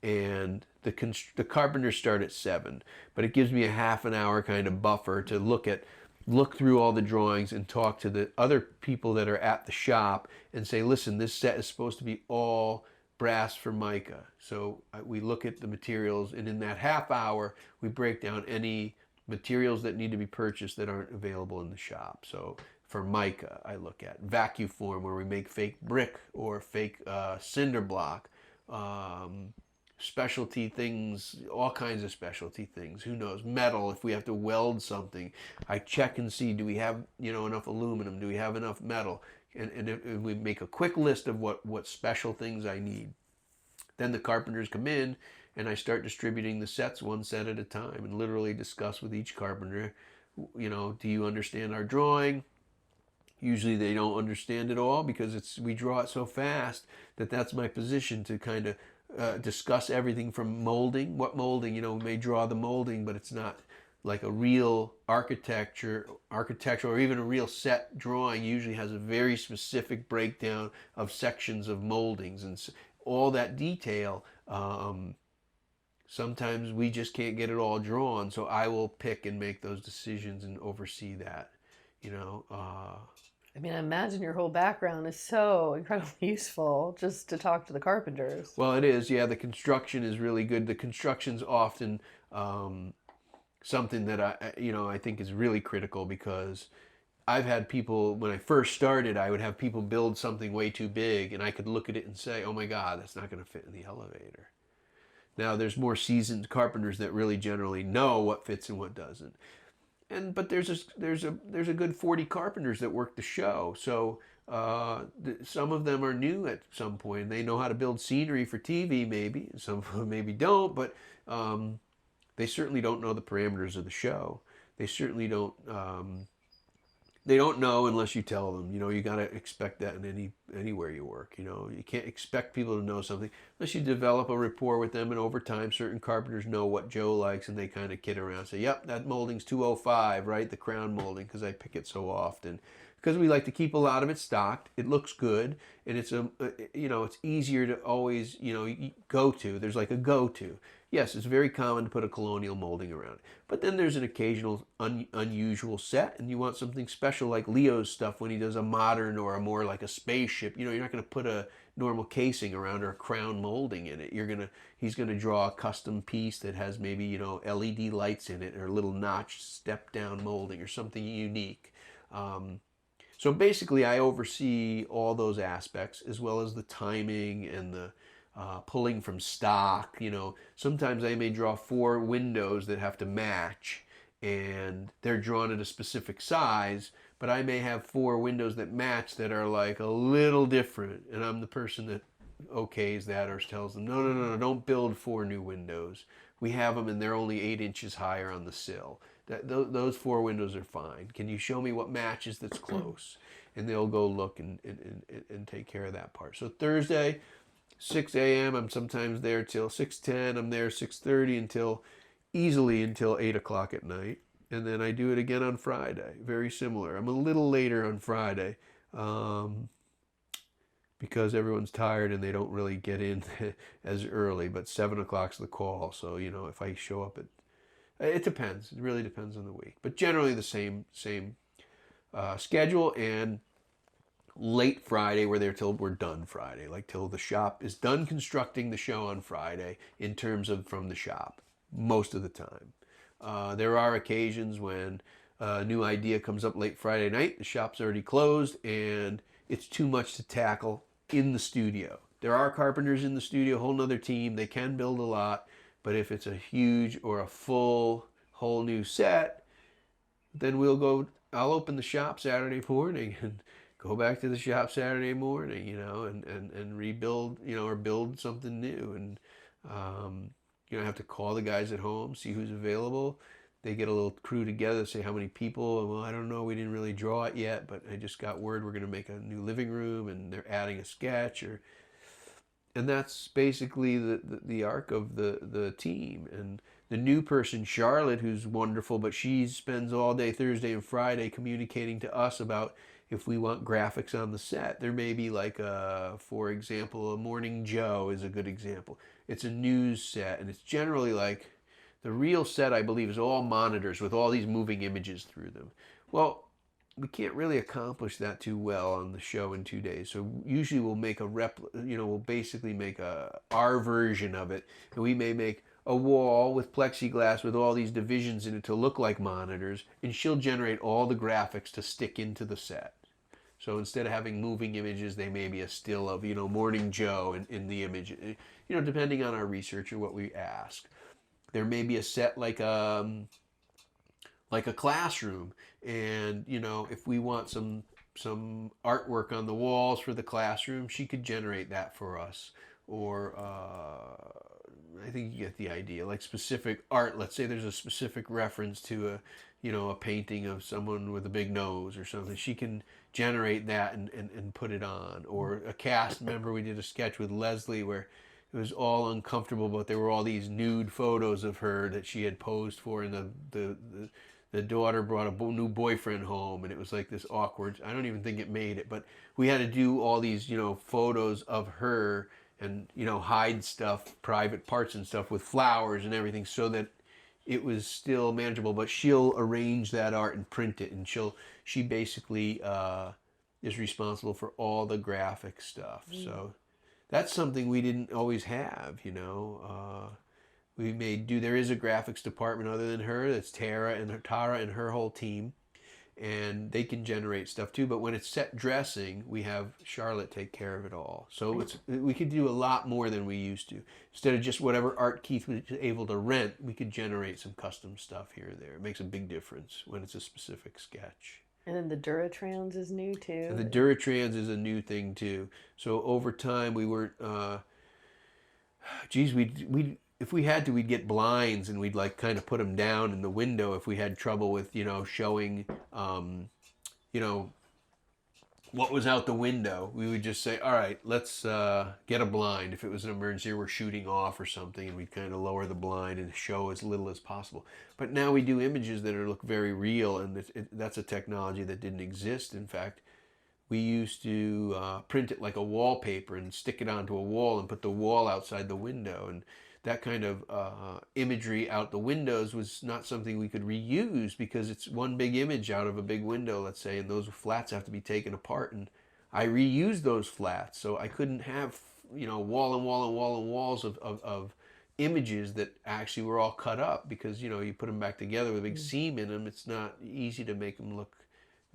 And the carpenters start at 7, but it gives me a half an hour kind of buffer to look through all the drawings and talk to the other people that are at the shop and say, listen, this set is supposed to be all brass Formica. So we look at the materials, and in that half hour, we break down any materials that need to be purchased that aren't available in the shop. So Formica, I look at vacuform, where we make fake brick or fake cinder block, specialty things, all kinds of specialty things. Who knows? Metal, if we have to weld something, I check and see, do we have enough aluminum? Do we have enough metal? And we make a quick list of what special things I need. Then the carpenters come in, and I start distributing the sets one set at a time, and literally discuss with each carpenter, do you understand our drawing? Usually they don't understand it all, because we draw it so fast that's my position to kind of discuss everything from molding. What molding, we may draw the molding, but it's not like a real architecture, or even a real set drawing usually has a very specific breakdown of sections of moldings and all that detail. Sometimes we just can't get it all drawn, so I will pick and make those decisions and oversee that. You know, I mean, I imagine your whole background is so incredibly useful just to talk to the carpenters. well, it is. Yeah, the construction is really good. The construction's often um, something that I think is really critical because I've had people, when I first started, I would have people build something way too big, and I could look at it and say, oh my God, that's not going to fit in the elevator. Now, there's more seasoned carpenters that really generally know what fits and what doesn't. But there's a good 40 carpenters that work the show. So some of them are new at some point. They know how to build scenery for TV, maybe. Some of them maybe don't, but they certainly don't know the parameters of the show. They certainly don't. They don't know unless you tell them. You know, you got to expect that in anywhere you work. You know, you can't expect people to know something unless you develop a rapport with them. And over time, certain carpenters know what Joe likes, and they kind of kid around, and say, "Yep, that molding's 205, right? The crown molding, because I pick it so often." Because we like to keep a lot of it stocked. It looks good, and it's it's easier to always go to. There's like a go to. Yes, it's very common to put a colonial molding around it. But then there's an occasional unusual set, and you want something special like Leo's stuff when he does a modern or a more like a spaceship. You know, you're not going to put a normal casing around or a crown molding in it. He's gonna draw a custom piece that has maybe LED lights in it or a little notch step down molding or something unique. So basically, I oversee all those aspects as well as the timing and the pulling from stock. Sometimes I may draw 4 windows that have to match, and they're drawn at a specific size, but I may have 4 windows that match that are like a little different, and I'm the person that okays that or tells them, no, no, no, no, don't build 4 new windows. We have them and they're only 8 inches higher on the sill. Those 4 windows are fine. Can you show me what matches that's close? And they'll go look and take care of that part. So Thursday, 6 a.m. I'm sometimes there till 6:10. I'm there 6:30 until 8 o'clock at night. And then I do it again on Friday. Very similar. I'm a little later on Friday because everyone's tired and they don't really get in as early. But 7 o'clock's the call. So, if I show up it depends. It really depends on the week. But generally the same schedule, and late Friday, we're there till we're done Friday, like till the shop is done constructing the show on Friday in terms of from the shop, most of the time. There are occasions when a new idea comes up late Friday night, the shop's already closed, and it's too much to tackle in the studio. There are carpenters in the studio, a whole nother team, they can build a lot, but if it's a huge or a full whole new set, then I'll open the shop Saturday morning and go back to the shop Saturday morning, and rebuild, or build something new. And, I have to call the guys at home, see who's available. They get a little crew together, say how many people. Well, I don't know, we didn't really draw it yet, but I just got word we're going to make a new living room and they're adding a sketch. And that's basically the arc of the team. And the new person, Charlotte, who's wonderful, but she spends all day Thursday and Friday communicating to us about if we want graphics on the set. There may be like, for example, a Morning Joe is a good example. It's a news set, and it's generally like, the real set, I believe, is all monitors with all these moving images through them. Well, we can't really accomplish that too well on the show in 2 days. So usually we'll make we'll basically make our version of it. And we may make a wall with plexiglass with all these divisions in it to look like monitors. And she'll generate all the graphics to stick into the set. So instead of having moving images, they may be a still of, Morning Joe in the image, depending on our research or what we ask. There may be a set like a classroom, and if we want some artwork on the walls for the classroom, she could generate that for us. Or I think you get the idea, like specific art. Let's say there's a specific reference to a painting of someone with a big nose or something. She can generate that and put it on. Or a cast member, we did a sketch with Leslie where it was all uncomfortable, but there were all these nude photos of her that she had posed for, and the daughter brought a new boyfriend home, and it was like this awkward, I don't even think it made it, but we had to do all these, photos of her and hide stuff, private parts and stuff with flowers and everything, so that it was still manageable. But she'll arrange that art and print it, and she basically is responsible for all the graphic stuff. So that's something we didn't always have. We made do. There is a graphics department other than her. That's Tara and her whole team, and they can generate stuff too. But when it's set dressing, we have Charlotte take care of it all. So we could do a lot more than we used to. Instead of just whatever art Keith was able to rent, we could generate some custom stuff here and there. It makes a big difference when it's a specific sketch. And then the Duratrans is new too. And the Duratrans is a new thing too. So over time, we weren't. We if we had to, we'd get blinds and we'd like kind of put them down in the window if we had trouble with showing what was out the window. We would just say, all right, let's get a blind if it was an emergency or we're shooting off or something, and we'd kind of lower the blind and show as little as possible. But now we do images that look very real, and that's a technology that didn't exist. In fact, we used to print it like a wallpaper and stick it onto a wall and put the wall outside the window, and that kind of imagery out the windows was not something we could reuse because it's one big image out of a big window, let's say, and those flats have to be taken apart. And I reused those flats, so I couldn't have wall and wall and wall and walls of images that actually were all cut up, because you put them back together with a big seam in them. It's not easy to make them look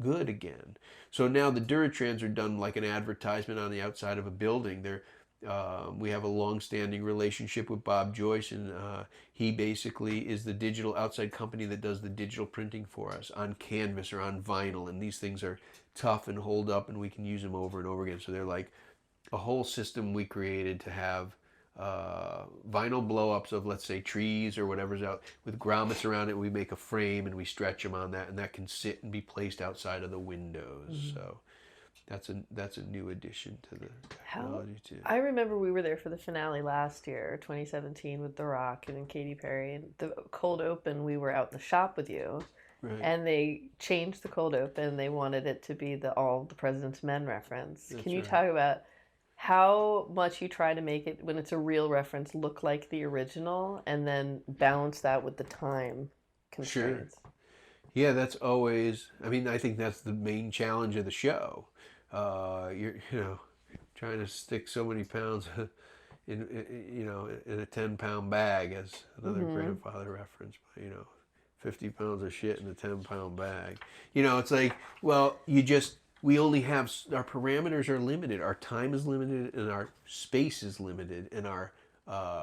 good again. So now the Duratrans are done like an advertisement on the outside of a building. We have a long-standing relationship with Bob Joyce, and he basically is the digital outside company that does the digital printing for us on canvas or on vinyl. And these things are tough and hold up, and we can use them over and over again. So they're like a whole system we created to have vinyl blow-ups of, let's say, trees or whatever's out with grommets around it. We make a frame and we stretch them on that, and that can sit and be placed outside of the windows. So that's a new addition to the technology too. I remember we were there for the finale last year, 2017, with The Rock and Katy Perry. And the cold open, we were out in the shop with you, Right. and they changed the cold open. They wanted it to be all the President's Men reference. That's Can you right. talk about how much you try to make it, when it's a real reference, look like the original, and then balance that with the time constraints? Yeah, that's always. I mean, I think that's the main challenge of the show. You're trying to stick so many pounds in a 10-pound bag, as another grandfather reference. But 50 pounds of shit in a 10-pound bag. It's like, well, we only have, our parameters are limited, our time is limited, and our space is limited, and our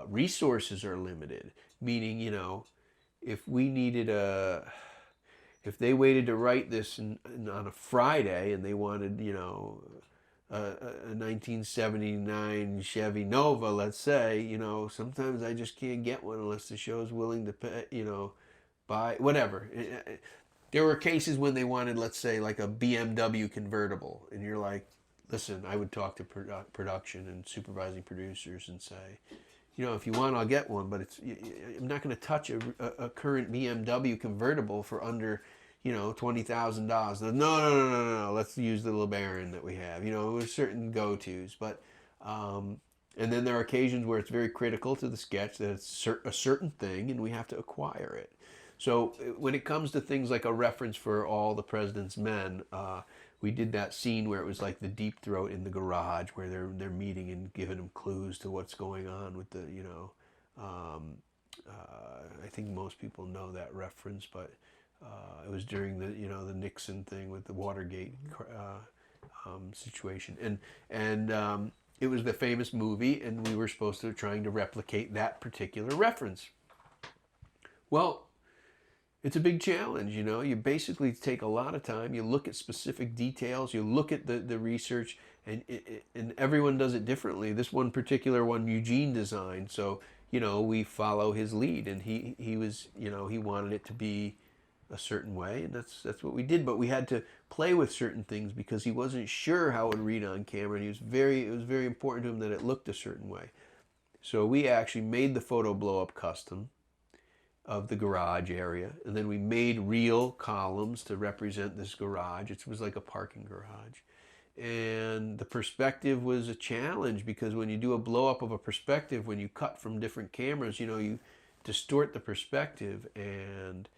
resources are limited. Meaning, if we needed if they waited to write this on a Friday and they wanted, a 1979 Chevy Nova, let's say, sometimes I just can't get one unless the show's willing to pay, buy, whatever. There were cases when they wanted, let's say, like a BMW convertible, and you're like, listen, I would talk to production and supervising producers and say, if you want, I'll get one, but I'm not going to touch a current BMW convertible for under, $20,000. No. Let's use the LeBaron that we have. With certain go-tos, but and then there are occasions where it's very critical to the sketch that it's a certain thing, and we have to acquire it. So when it comes to things like a reference for All the President's Men, we did that scene where it was like the Deep Throat in the garage, where they're meeting and giving them clues to what's going on with the, I think most people know that reference, but it was during the, the Nixon thing with the Watergate situation, and it was the famous movie, and we were supposed to trying to replicate that particular reference. Well, it's a big challenge, You basically take a lot of time. You look at specific details. You look at the research, and everyone does it differently. This one particular one, Eugene designed, so we follow his lead, and he was he wanted it to be a certain way, and that's what we did. But we had to play with certain things because he wasn't sure how it would read on camera, and it was very important to him that it looked a certain way. So we actually made the photo blow up custom of the garage area, and then we made real columns to represent this garage. It was like a parking garage, And the perspective was a challenge because when you do a blow up of a perspective, when you cut from different cameras, you distort the perspective. And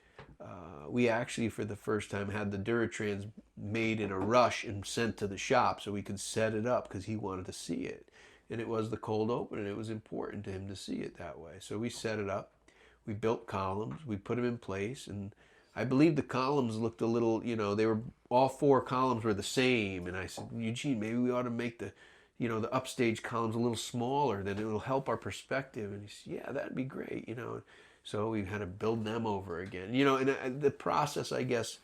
we actually, for the first time, had the Duratrans made in a rush and sent to the shop so we could set it up because he wanted to see it. And it was the cold open, and it was important to him to see it that way. So we set it up. We built columns. We put them in place, and I believe the columns looked a little, they were, all 4 columns were the same. And I said, Eugene, maybe we ought to make the upstage columns a little smaller, then it'll help our perspective. And he said, yeah, that'd be great. So we had to build them over again. And the process, I guess,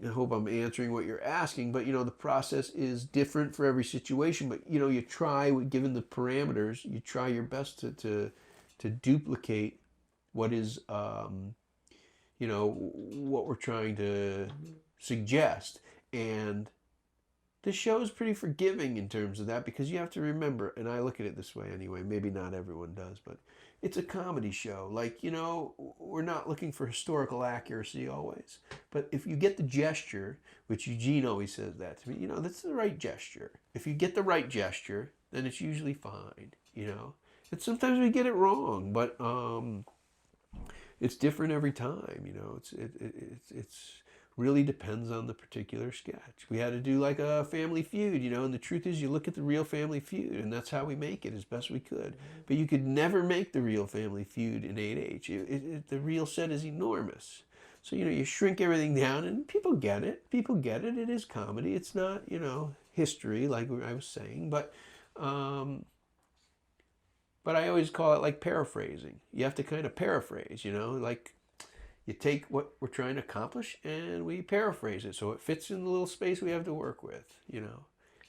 I hope I'm answering what you're asking, but the process is different for every situation. But you try, given the parameters, you try your best to duplicate what is what we're trying to suggest. And the show is pretty forgiving in terms of that, because you have to remember, and I look at it this way anyway, maybe not everyone does, but it's a comedy show. Like, we're not looking for historical accuracy always. But if you get the gesture, which Eugene always says that to me, that's the right gesture. If you get the right gesture, then it's usually fine, And sometimes we get it wrong, but it's different every time, it's really depends on the particular sketch. We had to do like a Family Feud, and the truth is you look at the real Family Feud, and that's how we make it as best we could. But you could never make the real Family Feud in 8H. The real set is enormous. So, you shrink everything down, and people get it. People get it. It is comedy. It's not, history, like I was saying. But I always call it like paraphrasing. You have to kind of paraphrase, like you take what we're trying to accomplish and we paraphrase it so it fits in the little space we have to work with, And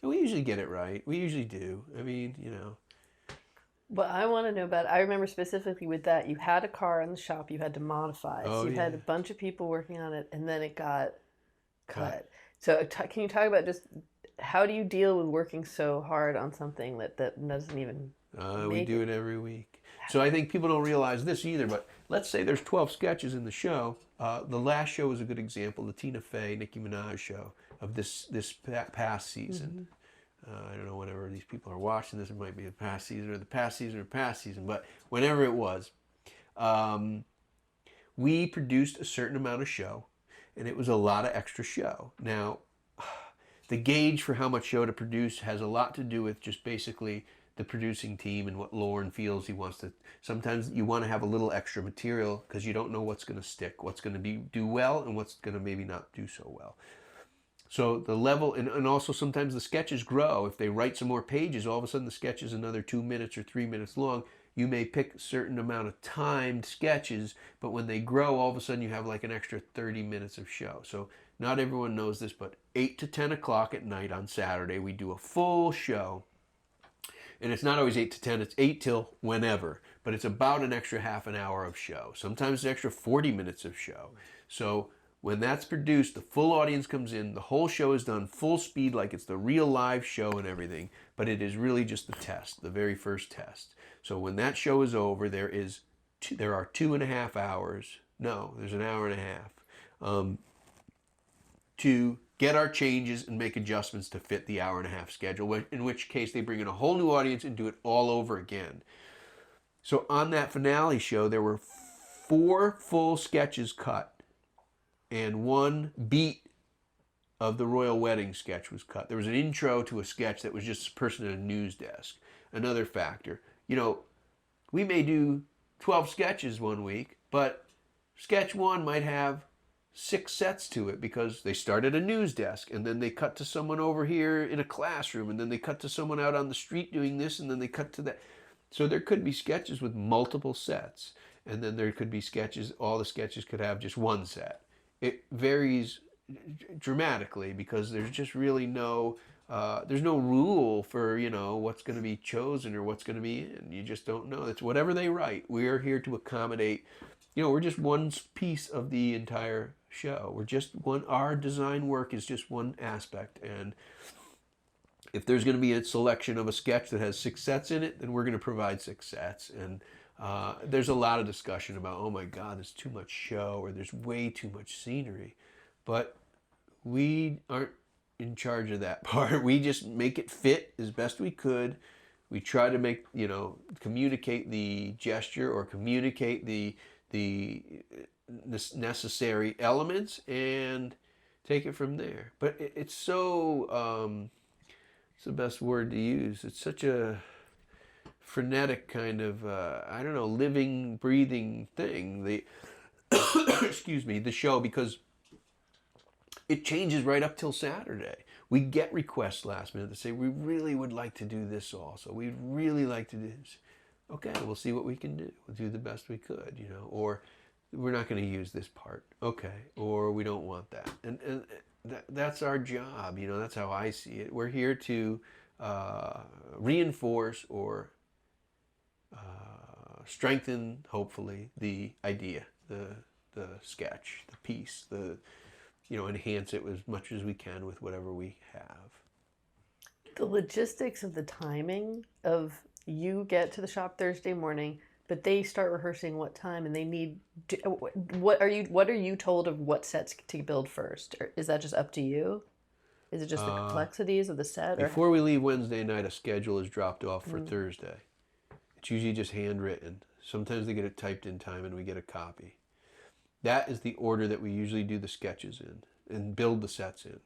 we usually get it right. We usually do. I mean, What I want to know about, I remember specifically with that, you had a car in the shop you had to modify. Oh, so you yeah. had a bunch of people working on it, and then it got cut. Cut. So can you talk about just how do you deal with working so hard on something that doesn't even we do it every week. So I think people don't realize this either, but let's say there's 12 sketches in the show. The last show is a good example, the Tina Fey, Nicki Minaj show of this past season. I don't know whenever these people are watching this, it might be the past season or the past season or past season, but whenever it was, we produced a certain amount of show, and it was a lot of extra show. Now, the gauge for how much show to produce has a lot to do with just basically the producing team and what Lauren feels he wants to. Sometimes you want to have a little extra material because you don't know what's going to stick, what's going to do well, and what's going to maybe not do so well. So the level, and also sometimes the sketches grow. If they write some more pages, all of a sudden the sketch is another 2 minutes or 3 minutes long. You may pick a certain amount of timed sketches, but when they grow, all of a sudden you have like an extra 30 minutes of show. So not everyone knows this, but 8 to 10 o'clock at night on Saturday, we do a full show. And it's not always 8 to 10, it's 8 till whenever. But it's about an extra half an hour of show. Sometimes an extra 40 minutes of show. So when that's produced, the full audience comes in, the whole show is done full speed like it's the real live show and everything. But it is really just the test, the very first test. So when that show is over, there are 2.5 hours. No, there's an hour and a half. To get our changes and make adjustments to fit the hour and a half schedule, in which case they bring in a whole new audience and do it all over again. So on that finale show, there were 4 full sketches cut, and 1 beat of the royal wedding sketch was cut. There was an intro to a sketch that was just a person at a news desk. Another factor. We may do 12 sketches one week, but sketch 1 might have 6 sets to it because they start at a news desk and then they cut to someone over here in a classroom and then they cut to someone out on the street doing this and then they cut to that. So there could be sketches with multiple sets, and then there could be sketches, all the sketches could have just 1 set. It varies dramatically because there's just really there's no rule for, what's going to be chosen or what's going to be in. You just don't know. It's whatever they write. We're here to accommodate. We're just one piece of the entire show. We're just our design work is just one aspect. And if there's going to be a selection of a sketch that has 6 sets in it, then we're going to provide 6 sets. And there's a lot of discussion about, oh my God, there's too much show or there's way too much scenery. But we aren't in charge of that part. We just make it fit as best we could. We try to make, communicate the gesture or communicate the necessary elements and take it from there. But it's so, it's the best word to use. It's such a frenetic kind of, I don't know, living, breathing thing. Excuse me, the show, because it changes right up till Saturday. We get requests last minute to say, we really would like to do this also. We'd really like to do this. Okay, we'll see what we can do. We'll do the best we could, or we're not going to use this part. Okay, or we don't want that. And that's our job, that's how I see it. We're here to reinforce or strengthen, hopefully, the idea, the sketch, the piece, enhance it as much as we can with whatever we have. The logistics of the timing of you get to the shop Thursday morning, but they start rehearsing what time, and they need what are you told of what sets to build first? Or is that just up to you? Is it just the complexities of the set? Before we leave Wednesday night, a schedule is dropped off for Thursday. It's usually just handwritten. Sometimes they get it typed in time and we get a copy. That is the order that we usually do the sketches in and build the sets in.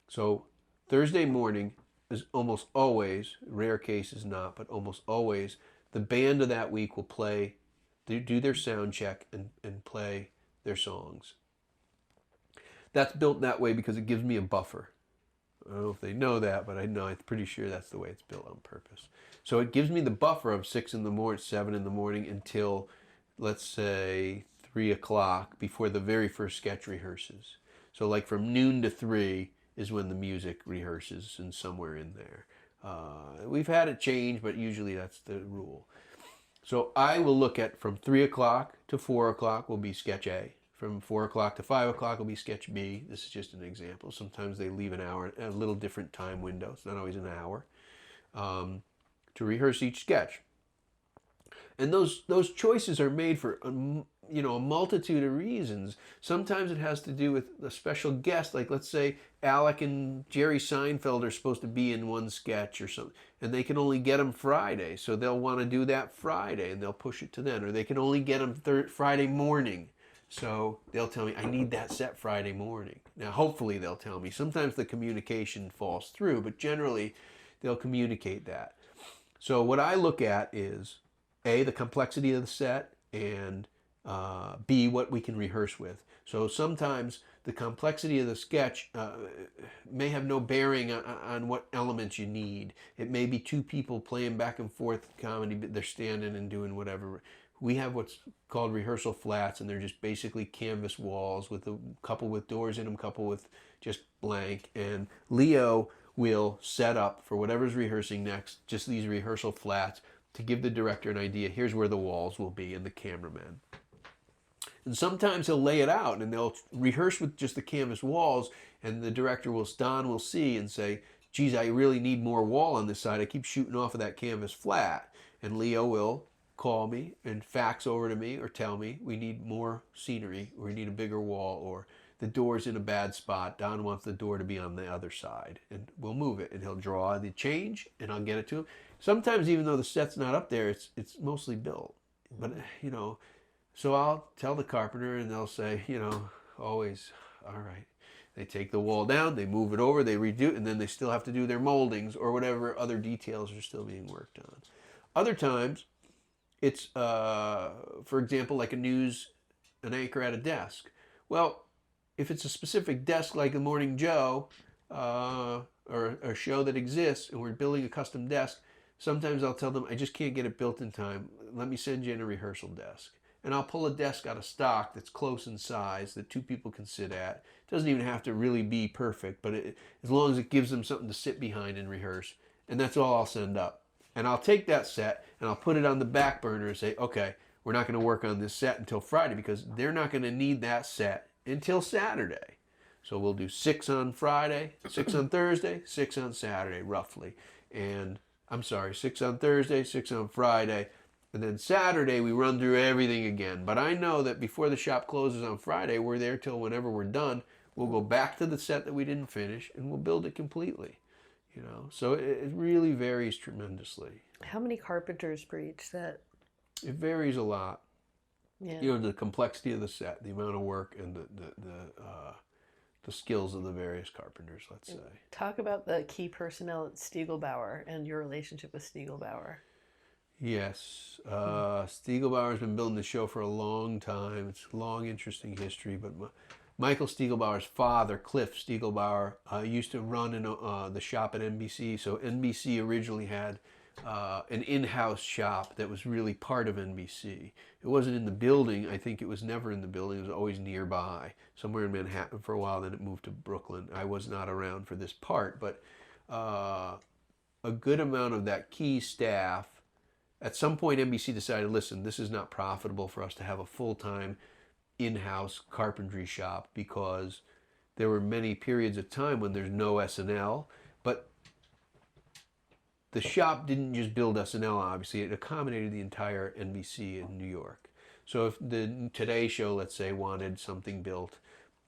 So Thursday morning is almost always, rare cases not, but almost always, the band of that week will play, do their sound check and play their songs. That's built that way because it gives me a buffer. I don't know if they know that, but I'm pretty sure that's the way it's built on purpose. So it gives me the buffer of 6 in the morning, 7 in the morning until, let's say, 3 o'clock before the very first sketch rehearses. So like from noon to 3 is when the music rehearses, and somewhere in there. We've had it change, but usually that's the rule. So I will look at from 3 o'clock to 4 o'clock will be sketch A. From 4 o'clock to 5 o'clock will be sketch B. This is just an example. Sometimes they leave an hour, a little different time window. It's not always an hour, to rehearse each sketch. And those choices are made for a multitude of reasons. Sometimes it has to do with a special guest, like let's say Alec and Jerry Seinfeld are supposed to be in one sketch or something, and they can only get them Friday, so they'll want to do that Friday, and they'll push it to then. Or they can only get them Friday morning, so they'll tell me, I need that set Friday morning. Now, hopefully they'll tell me. Sometimes the communication falls through, but generally they'll communicate that. So what I look at is, A, the complexity of the set, and B, what we can rehearse with. So sometimes the complexity of the sketch may have no bearing on what elements you need. It may be 2 people playing back and forth comedy, but they're standing and doing whatever. We have what's called rehearsal flats, and they're just basically canvas walls with a couple with doors in them, couple with just blank. And Leo will set up for whatever's rehearsing next, just these rehearsal flats to give the director an idea. Here's where the walls will be and the cameraman. And sometimes he'll lay it out and they'll rehearse with just the canvas walls, and the director Don will see and say, geez, I really need more wall on this side. I keep shooting off of that canvas flat. And Leo will call me and fax over to me or tell me we need more scenery, or we need a bigger wall, or the door's in a bad spot. Don wants the door to be on the other side, and we'll move it, and he'll draw the change and I'll get it to him. Sometimes even though the set's not up there, it's mostly built. But so I'll tell the carpenter and they'll say, always, all right. They take the wall down, they move it over, they redo it, and then they still have to do their moldings or whatever other details are still being worked on. Other times, it's, for example, like an anchor at a desk. Well, if it's a specific desk like the Morning Joe, or a show that exists, and we're building a custom desk, sometimes I'll tell them, I just can't get it built in time. Let me send you in a rehearsal desk. And I'll pull a desk out of stock that's close in size that 2 people can sit at. It doesn't even have to really be perfect, but as long as it gives them something to sit behind and rehearse. And that's all I'll send up. And I'll take that set and I'll put it on the back burner and say, okay, we're not going to work on this set until Friday because they're not going to need that set until Saturday. So we'll do 6 on Friday, 6 on Thursday, 6 on Saturday, roughly. And I'm sorry, 6 on Thursday, 6 on Friday. And then Saturday, we run through everything again. But I know that before the shop closes on Friday, we're there till whenever we're done. We'll go back to the set that we didn't finish, and we'll build it completely. You know, so it really varies tremendously. How many carpenters per each set? It varies a lot. Yeah. You know, the complexity of the set, the amount of work, and the skills of the various carpenters, let's say. Talk about the key personnel at Stiegelbauer and your relationship with Stiegelbauer. Yes, Stiegelbauer's been building the show for a long time. It's a long, interesting history. But Michael Stiegelbauer's father, Cliff Stiegelbauer, used to run in the shop at NBC. So NBC originally had an in-house shop that was really part of NBC. It wasn't in the building. I think it was never in the building. It was always nearby, somewhere in Manhattan for a while. Then it moved to Brooklyn. I was not around for this part, but a good amount of that key staff. At some point, NBC decided, listen, this is not profitable for us to have a full-time in-house carpentry shop, because there were many periods of time when there's no SNL, but the shop didn't just build SNL, obviously. It accommodated the entire NBC in New York. So if the Today Show, let's say, wanted something built,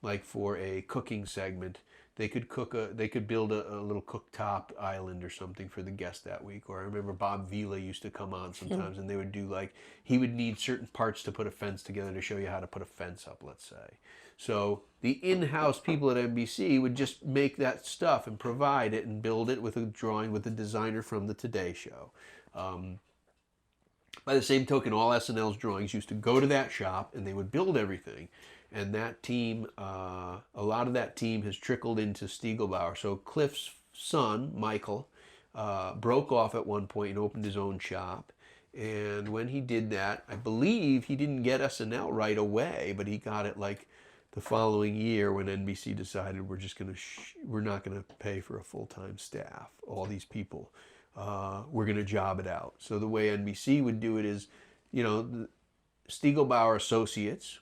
like for a cooking segment, they could build a little cooktop island or something for the guest that week. Or I remember Bob Vila used to come on sometimes, and they would do he would need certain parts to put a fence together to show you how to put a fence up, let's say. So the in-house people at NBC would just make that stuff and provide it and build it with a drawing with a designer from the Today Show. By the same token, all SNL's drawings used to go to that shop, and they would build everything. And that team, a lot of that team has trickled into Stiegelbauer. So Cliff's son, Michael, broke off at one point and opened his own shop. And when he did that, I believe he didn't get SNL right away, but he got it like the following year when NBC decided we're not gonna pay for a full-time staff, all these people. We're gonna job it out. So the way NBC would do it is, you know, the Stiegelbauer Associates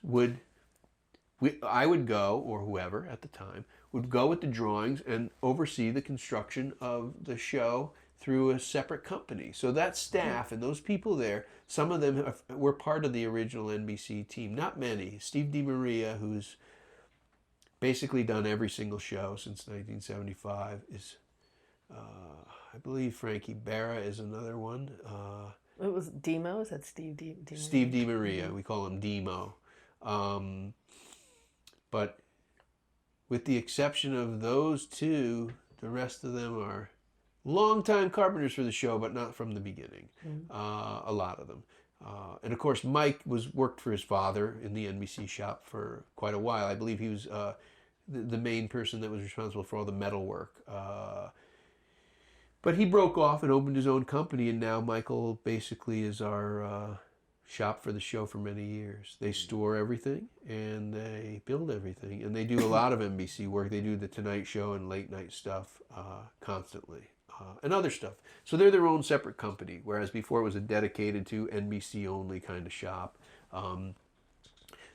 I would go, or whoever at the time, would go with the drawings and oversee the construction of the show through a separate company. So that staff and those people there, some of them were part of the original NBC team. Not many. Steve DiMaria, who's basically done every single show since 1975, is, I believe Frankie Berra is another one. It was Demo? Is that Steve DiMaria? Steve DiMaria. We call him Demo. But with the exception of those two, the rest of them are longtime carpenters for the show, but not from the beginning. A lot of them. And of course, Mike worked for his father in the NBC shop for quite a while. I believe he was the main person that was responsible for all the metal work. But he broke off and opened his own company, and now Michael basically is our shop for the show for many years. They store everything and they build everything, and they do a lot of NBC work. They do the Tonight Show and late night stuff constantly, and other stuff. So they're their own separate company, whereas before it was a dedicated to NBC only kind of shop.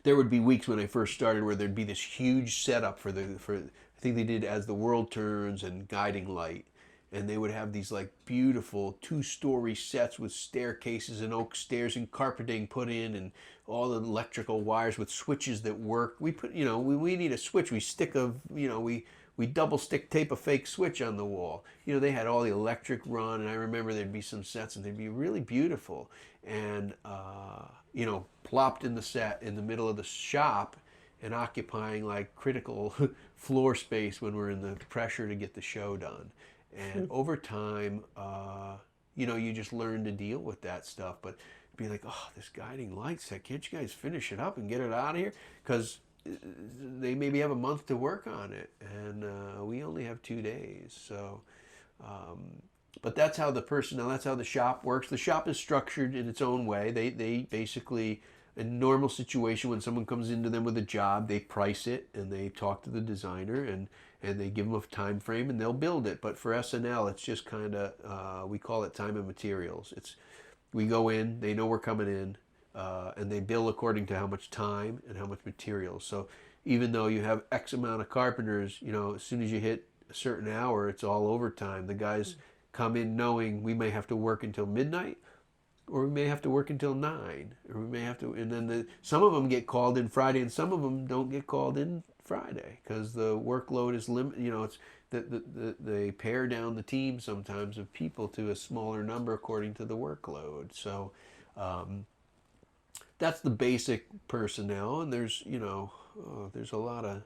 There would be weeks when I first started where there'd be this huge setup for I think they did As the World Turns and Guiding Light. And they would have these like beautiful 2-story sets with staircases and oak stairs and carpeting put in, and all the electrical wires with switches that work. We put, you know, we need a switch. We stick we double stick tape a fake switch on the wall. You know, they had all the electric run, and I remember there'd be some sets and they'd be really beautiful. And, you know, plopped in the set in the middle of the shop and occupying like critical floor space when we're in the pressure to get the show done. And over time, you know, you just learn to deal with that stuff. But be like, oh, this Guiding Light set, can't you guys finish it up and get it out of here? Because they maybe have a month to work on it, and we only have 2 days. So, but that's how that's how the shop works. The shop is structured in its own way. They basically, in a normal situation, when someone comes into them with a job, they price it and they talk to the designer and they give them a time frame and they'll build it. But for SNL, it's just kind of, we call it time and materials. We go in, they know we're coming in, and they bill according to how much time and how much materials. So even though you have X amount of carpenters, you know, as soon as you hit a certain hour, it's all overtime. The guys come in knowing we may have to work until midnight, or we may have to work until 9, or we may have to, and then some of them get called in Friday, and some of them don't get called in Friday because the workload is limited. You know, it's they pare down the team sometimes of people to a smaller number according to the workload. So um, that's the basic personnel, and there's there's a lot of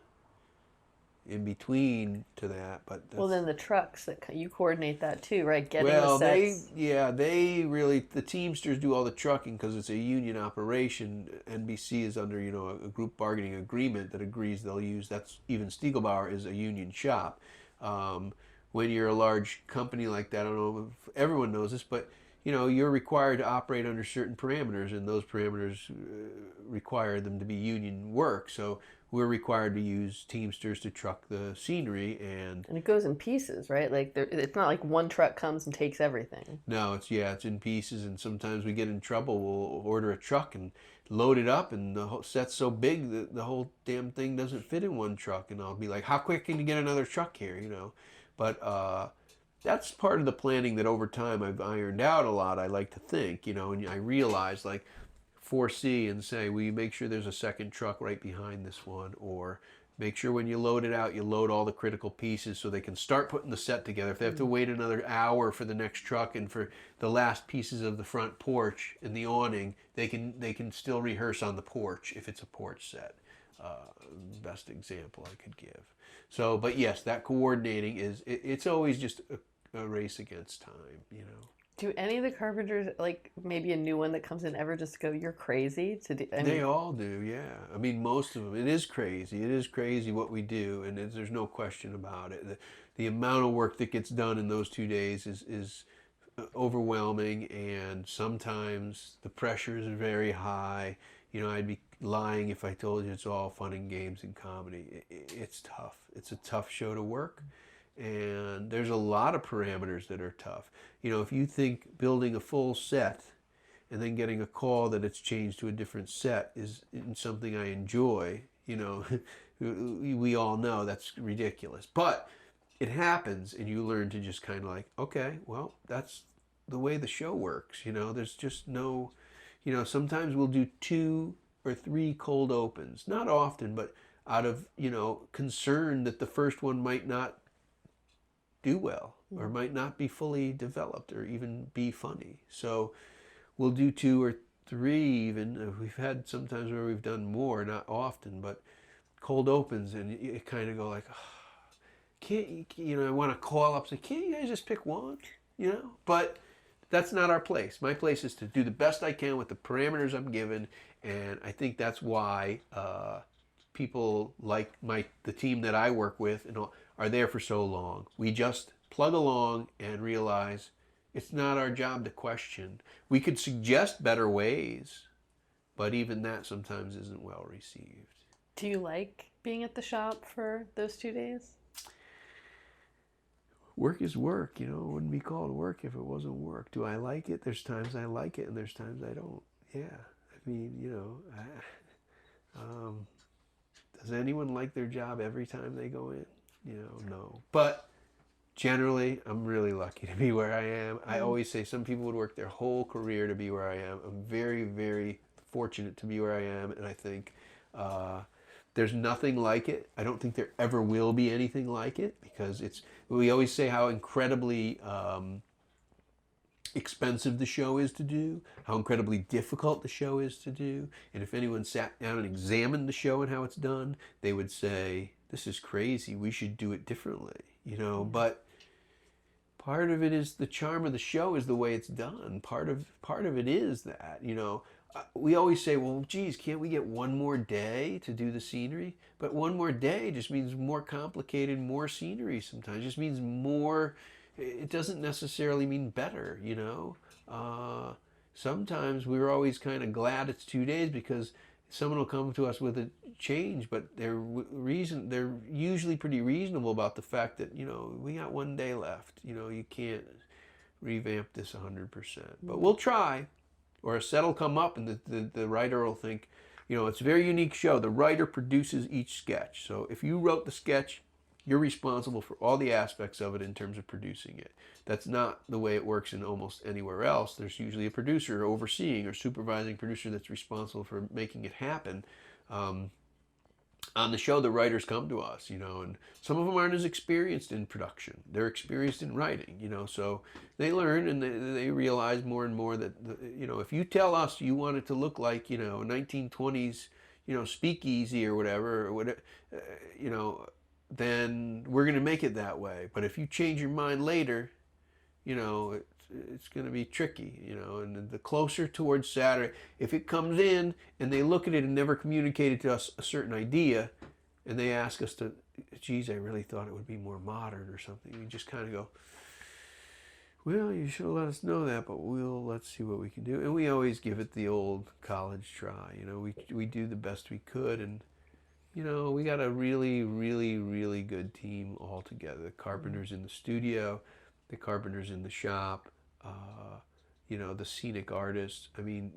in between to that, but Well, that's then the trucks that you coordinate that too, right? Getting the well, sets. they really, the Teamsters do all the trucking because it's a union operation. NBC is under, a group bargaining agreement that agrees they'll use, that's, even Stiegelbauer is a union shop. Um, when you're a large company like that, I don't know if everyone knows this, but, you're required to operate under certain parameters, and those parameters require them to be union work. So we're required to use Teamsters to truck the scenery, and And it goes in pieces, right? Like it's not like one truck comes and takes everything. no, it's in pieces, and sometimes we get in trouble. We'll order a truck and load it up, and the whole set's so big that the whole damn thing doesn't fit in one truck. And I'll be like, "How quick can you get another truck here?" But that's part of the planning that over time I've ironed out a lot. I like to think, and I realize like foresee and say, "Will you make sure there's a second truck right behind this one?" Or make sure when you load it out, you load all the critical pieces so they can start putting the set together. If they have to wait another hour for the next truck and for the last pieces of the front porch and the awning, they can still rehearse on the porch if it's a porch set. Best example I could give. So, but yes, that coordinating it's always just a race against time. Do any of the carpenters, like maybe a new one that comes in, ever just go, "You're crazy to do"? I They mean, all do, yeah. I mean, most of them. It is crazy. It is crazy what we do, and there's no question about it. The amount of work that gets done in those 2 days is overwhelming, and sometimes the pressure is very high. I'd be lying if I told you it's all fun and games and comedy. It's tough. It's a tough show to work, and there's a lot of parameters that are tough. If you think building a full set and then getting a call that it's changed to a different set is something I enjoy, we all know that's ridiculous. But it happens, and you learn to just kind of like, okay, well, that's the way the show works. There's just no, sometimes we'll do 2 or 3 cold opens. Not often, but out of, concern that the first one might not do well or might not be fully developed or even be funny. So we'll do 2 or 3 even. We've had sometimes where we've done more, not often, but cold opens, and you kind of go like, oh, can't you, I want to call up and say, can't you guys just pick one? But that's not our place. My place is to do the best I can with the parameters I'm given, and I think that's why people like the team that I work with and all, are there for so long. We just plug along and realize it's not our job to question. We could suggest better ways, but even that sometimes isn't well received. do you like being at the shop for those 2 days? Work is work, it wouldn't be called work if it wasn't work. Do I like it? There's times I like it and there's times I don't. Yeah. I mean, does anyone like their job every time they go in? No. But generally, I'm really lucky to be where I am. I always say some people would work their whole career to be where I am. I'm very, very fortunate to be where I am, and I think there's nothing like it. I don't think there ever will be anything like it because we always say how incredibly expensive the show is to do, how incredibly difficult the show is to do. And if anyone sat down and examined the show and how it's done, they would say, this is crazy. We should do it differently, But part of it is the charm of the show is the way it's done. Part of it is that, we always say, well, geez, can't we get one more day to do the scenery? But one more day just means more complicated, more scenery sometimes. It just means more. It doesn't necessarily mean better, Sometimes we're always kind of glad it's 2 days because someone will come to us with a change, but they're usually pretty reasonable about the fact that, we got 1 day left. You can't revamp this 100%. But we'll try. Or a set will come up and the writer will think, it's a very unique show. The writer produces each sketch. So if you wrote the sketch, you're responsible for all the aspects of it in terms of producing it. That's not the way it works in almost anywhere else. There's usually a producer overseeing or supervising producer that's responsible for making it happen. on the show, the writers come to us, and some of them aren't as experienced in production. They're experienced in writing, so they learn and they realize more and more that, if you tell us you want it to look like, 1920s, speakeasy or whatever, then we're going to make it that way. But if you change your mind later, it's going to be tricky, and the closer towards Saturday, if it comes in and they look at it and never communicated to us a certain idea, and they ask us to, geez, I really thought it would be more modern or something, you just kind of go, well, you should have let us know that, but let's see what we can do. And we always give it the old college try, we do the best we could, and we got a really, really, really good team all together. The carpenters in the studio, the carpenters in the shop, the scenic artists. I mean,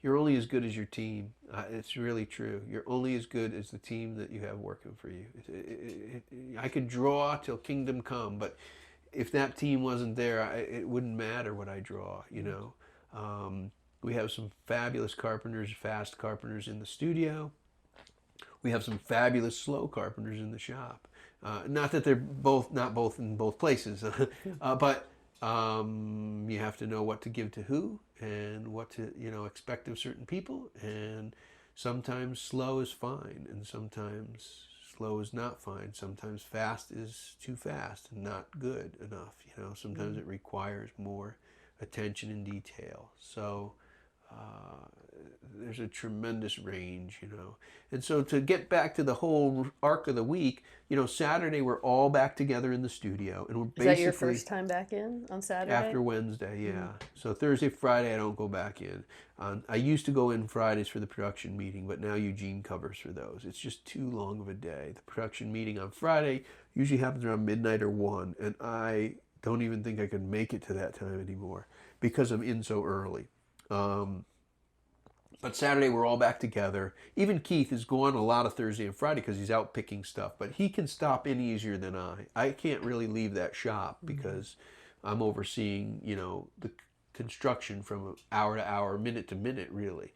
you're only as good as your team. It's really true. You're only as good as the team that you have working for you. I could draw till kingdom come, but if that team wasn't there, it wouldn't matter what I draw, We have some fabulous carpenters, fast carpenters in the studio. We have some fabulous slow carpenters in the shop. Not that they're not both in both places, but you have to know what to give to who and what to expect of certain people. And sometimes slow is fine, and sometimes slow is not fine. Sometimes fast is too fast and not good enough. Sometimes it requires more attention and detail. So there's a tremendous range, And so to get back to the whole arc of the week, Saturday we're all back together in the studio, and we're basically... Is that your first time back in on Saturday? After Wednesday, yeah. So Thursday, Friday, I don't go back in. I used to go in Fridays for the production meeting, but now Eugene covers for those. It's just too long of a day. The production meeting on Friday usually happens around midnight or 1, and I don't even think I could make it to that time anymore because I'm in so early. But Saturday we're all back together. Even Keith is gone a lot of Thursday and Friday because he's out picking stuff. But he can stop in easier than I. I can't really leave that shop because I'm overseeing, the construction from hour to hour, minute to minute, really.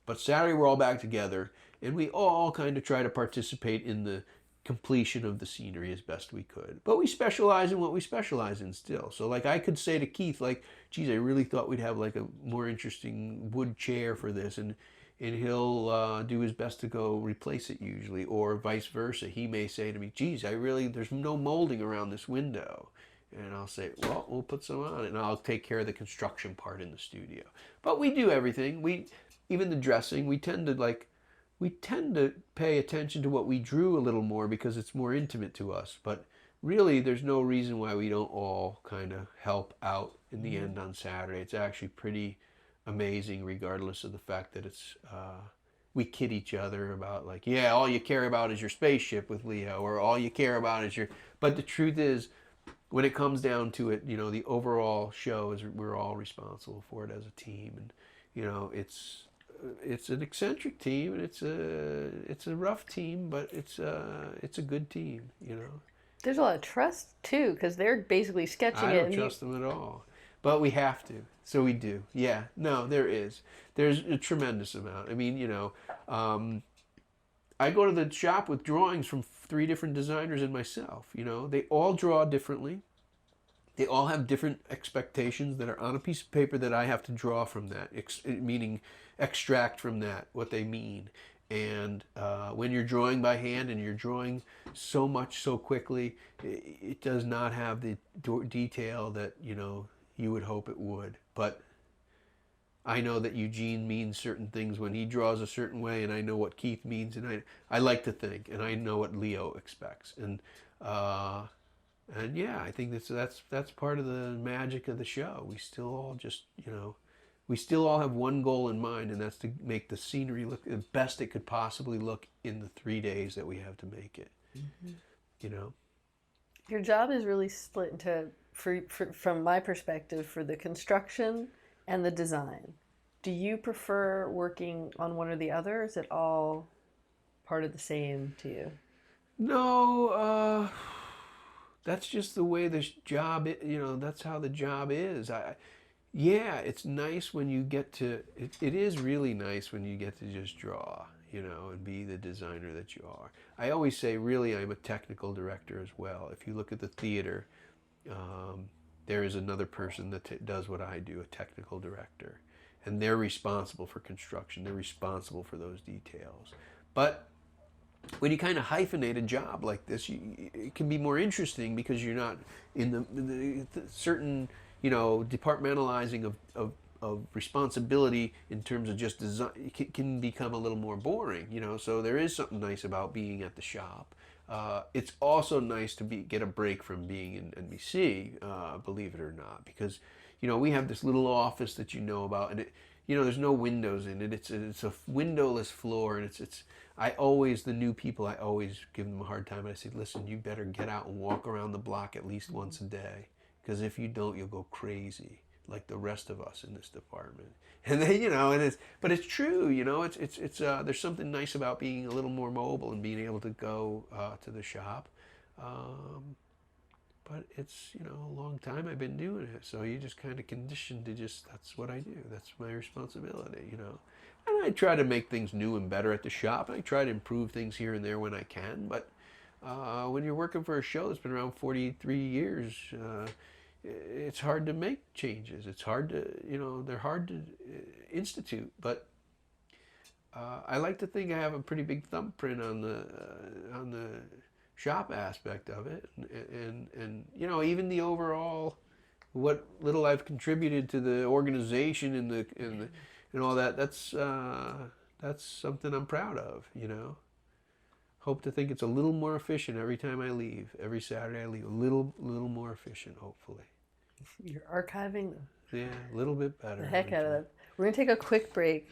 But Saturday we're all back together, and we all kind of try to participate in the completion of the scenery as best we could. But we specialize in what we specialize in still. So like I could say to Keith, like, geez, I really thought we'd have like a more interesting wood chair for this, and he'll do his best to go replace it usually, or vice versa. He may say to me, geez, there's no molding around this window. And I'll say, well, we'll put some on it, and I'll take care of the construction part in the studio. But we do everything. Even the dressing, we tend to pay attention to what we drew a little more because it's more intimate to us. But really, there's no reason why we don't all kind of help out in the end on Saturday. It's actually pretty amazing, regardless of the fact that it's we kid each other about like, yeah, all you care about is your spaceship with Leo, or all you care about is your... But the truth is, when it comes down to it, the overall show is we're all responsible for it as a team. And, it's an eccentric team, and it's a rough team, but it's a good team, There's a lot of trust too, because they're basically sketching it. I don't trust them at all, but we have to, so we do. Yeah, no, there's a tremendous amount. I mean, I go to the shop with drawings from 3 different designers and myself. They all draw differently. They all have different expectations that are on a piece of paper that I have to draw from that, meaning extract from that what they mean. And when you're drawing by hand and you're drawing so much so quickly, it does not have the detail that you would hope it would. But I know that Eugene means certain things when he draws a certain way, and I know what Keith means, and I like to think, and I know what Leo expects. And yeah, I think that's part of the magic of the show. We still all just, we still all have one goal in mind, and that's to make the scenery look the best it could possibly look in the 3 days that we have to make it. Your job is really split into, from my perspective, for the construction and the design. Do you prefer working on one or the other? Or is it all part of the same to you? No, that's just the way this job, that's how the job is. Yeah, it's nice when you get to, it is really nice when you get to just draw, and be the designer that you are. I always say, really, I'm a technical director as well. If you look at the theater, there is another person that does what I do, a technical director. And they're responsible for construction. They're responsible for those details. But when you kind of hyphenate a job like this, it can be more interesting because you're not in the certain, departmentalizing of responsibility in terms of just design. It can become a little more boring, So there is something nice about being at the shop. It's also nice to get a break from being in NBC, believe it or not, because we have this little office that about, and there's no windows in it. It's a windowless floor, and the new people, I always give them a hard time. I say, listen, you better get out and walk around the block at least once a day, because if you don't, you'll go crazy like the rest of us in this department. And they, but it's true, it's there's something nice about being a little more mobile and being able to go to the shop. But it's, a long time I've been doing it. So you just kind of conditioned to that's what I do. That's my responsibility, And I try to make things new and better at the shop. I try to improve things here and there when I can. But when you're working for a show that's been around 43 years, it's hard to make changes. It's hard to, they're hard to institute. But I like to think I have a pretty big thumbprint on the shop aspect of it, and even the overall, what little I've contributed to the organization and all that. That's something I'm proud of. Hope to think it's a little more efficient every time I leave. Every Saturday I leave a little more efficient, hopefully. You're archiving Yeah, a little bit better. the heck out of that. We're gonna take a quick break.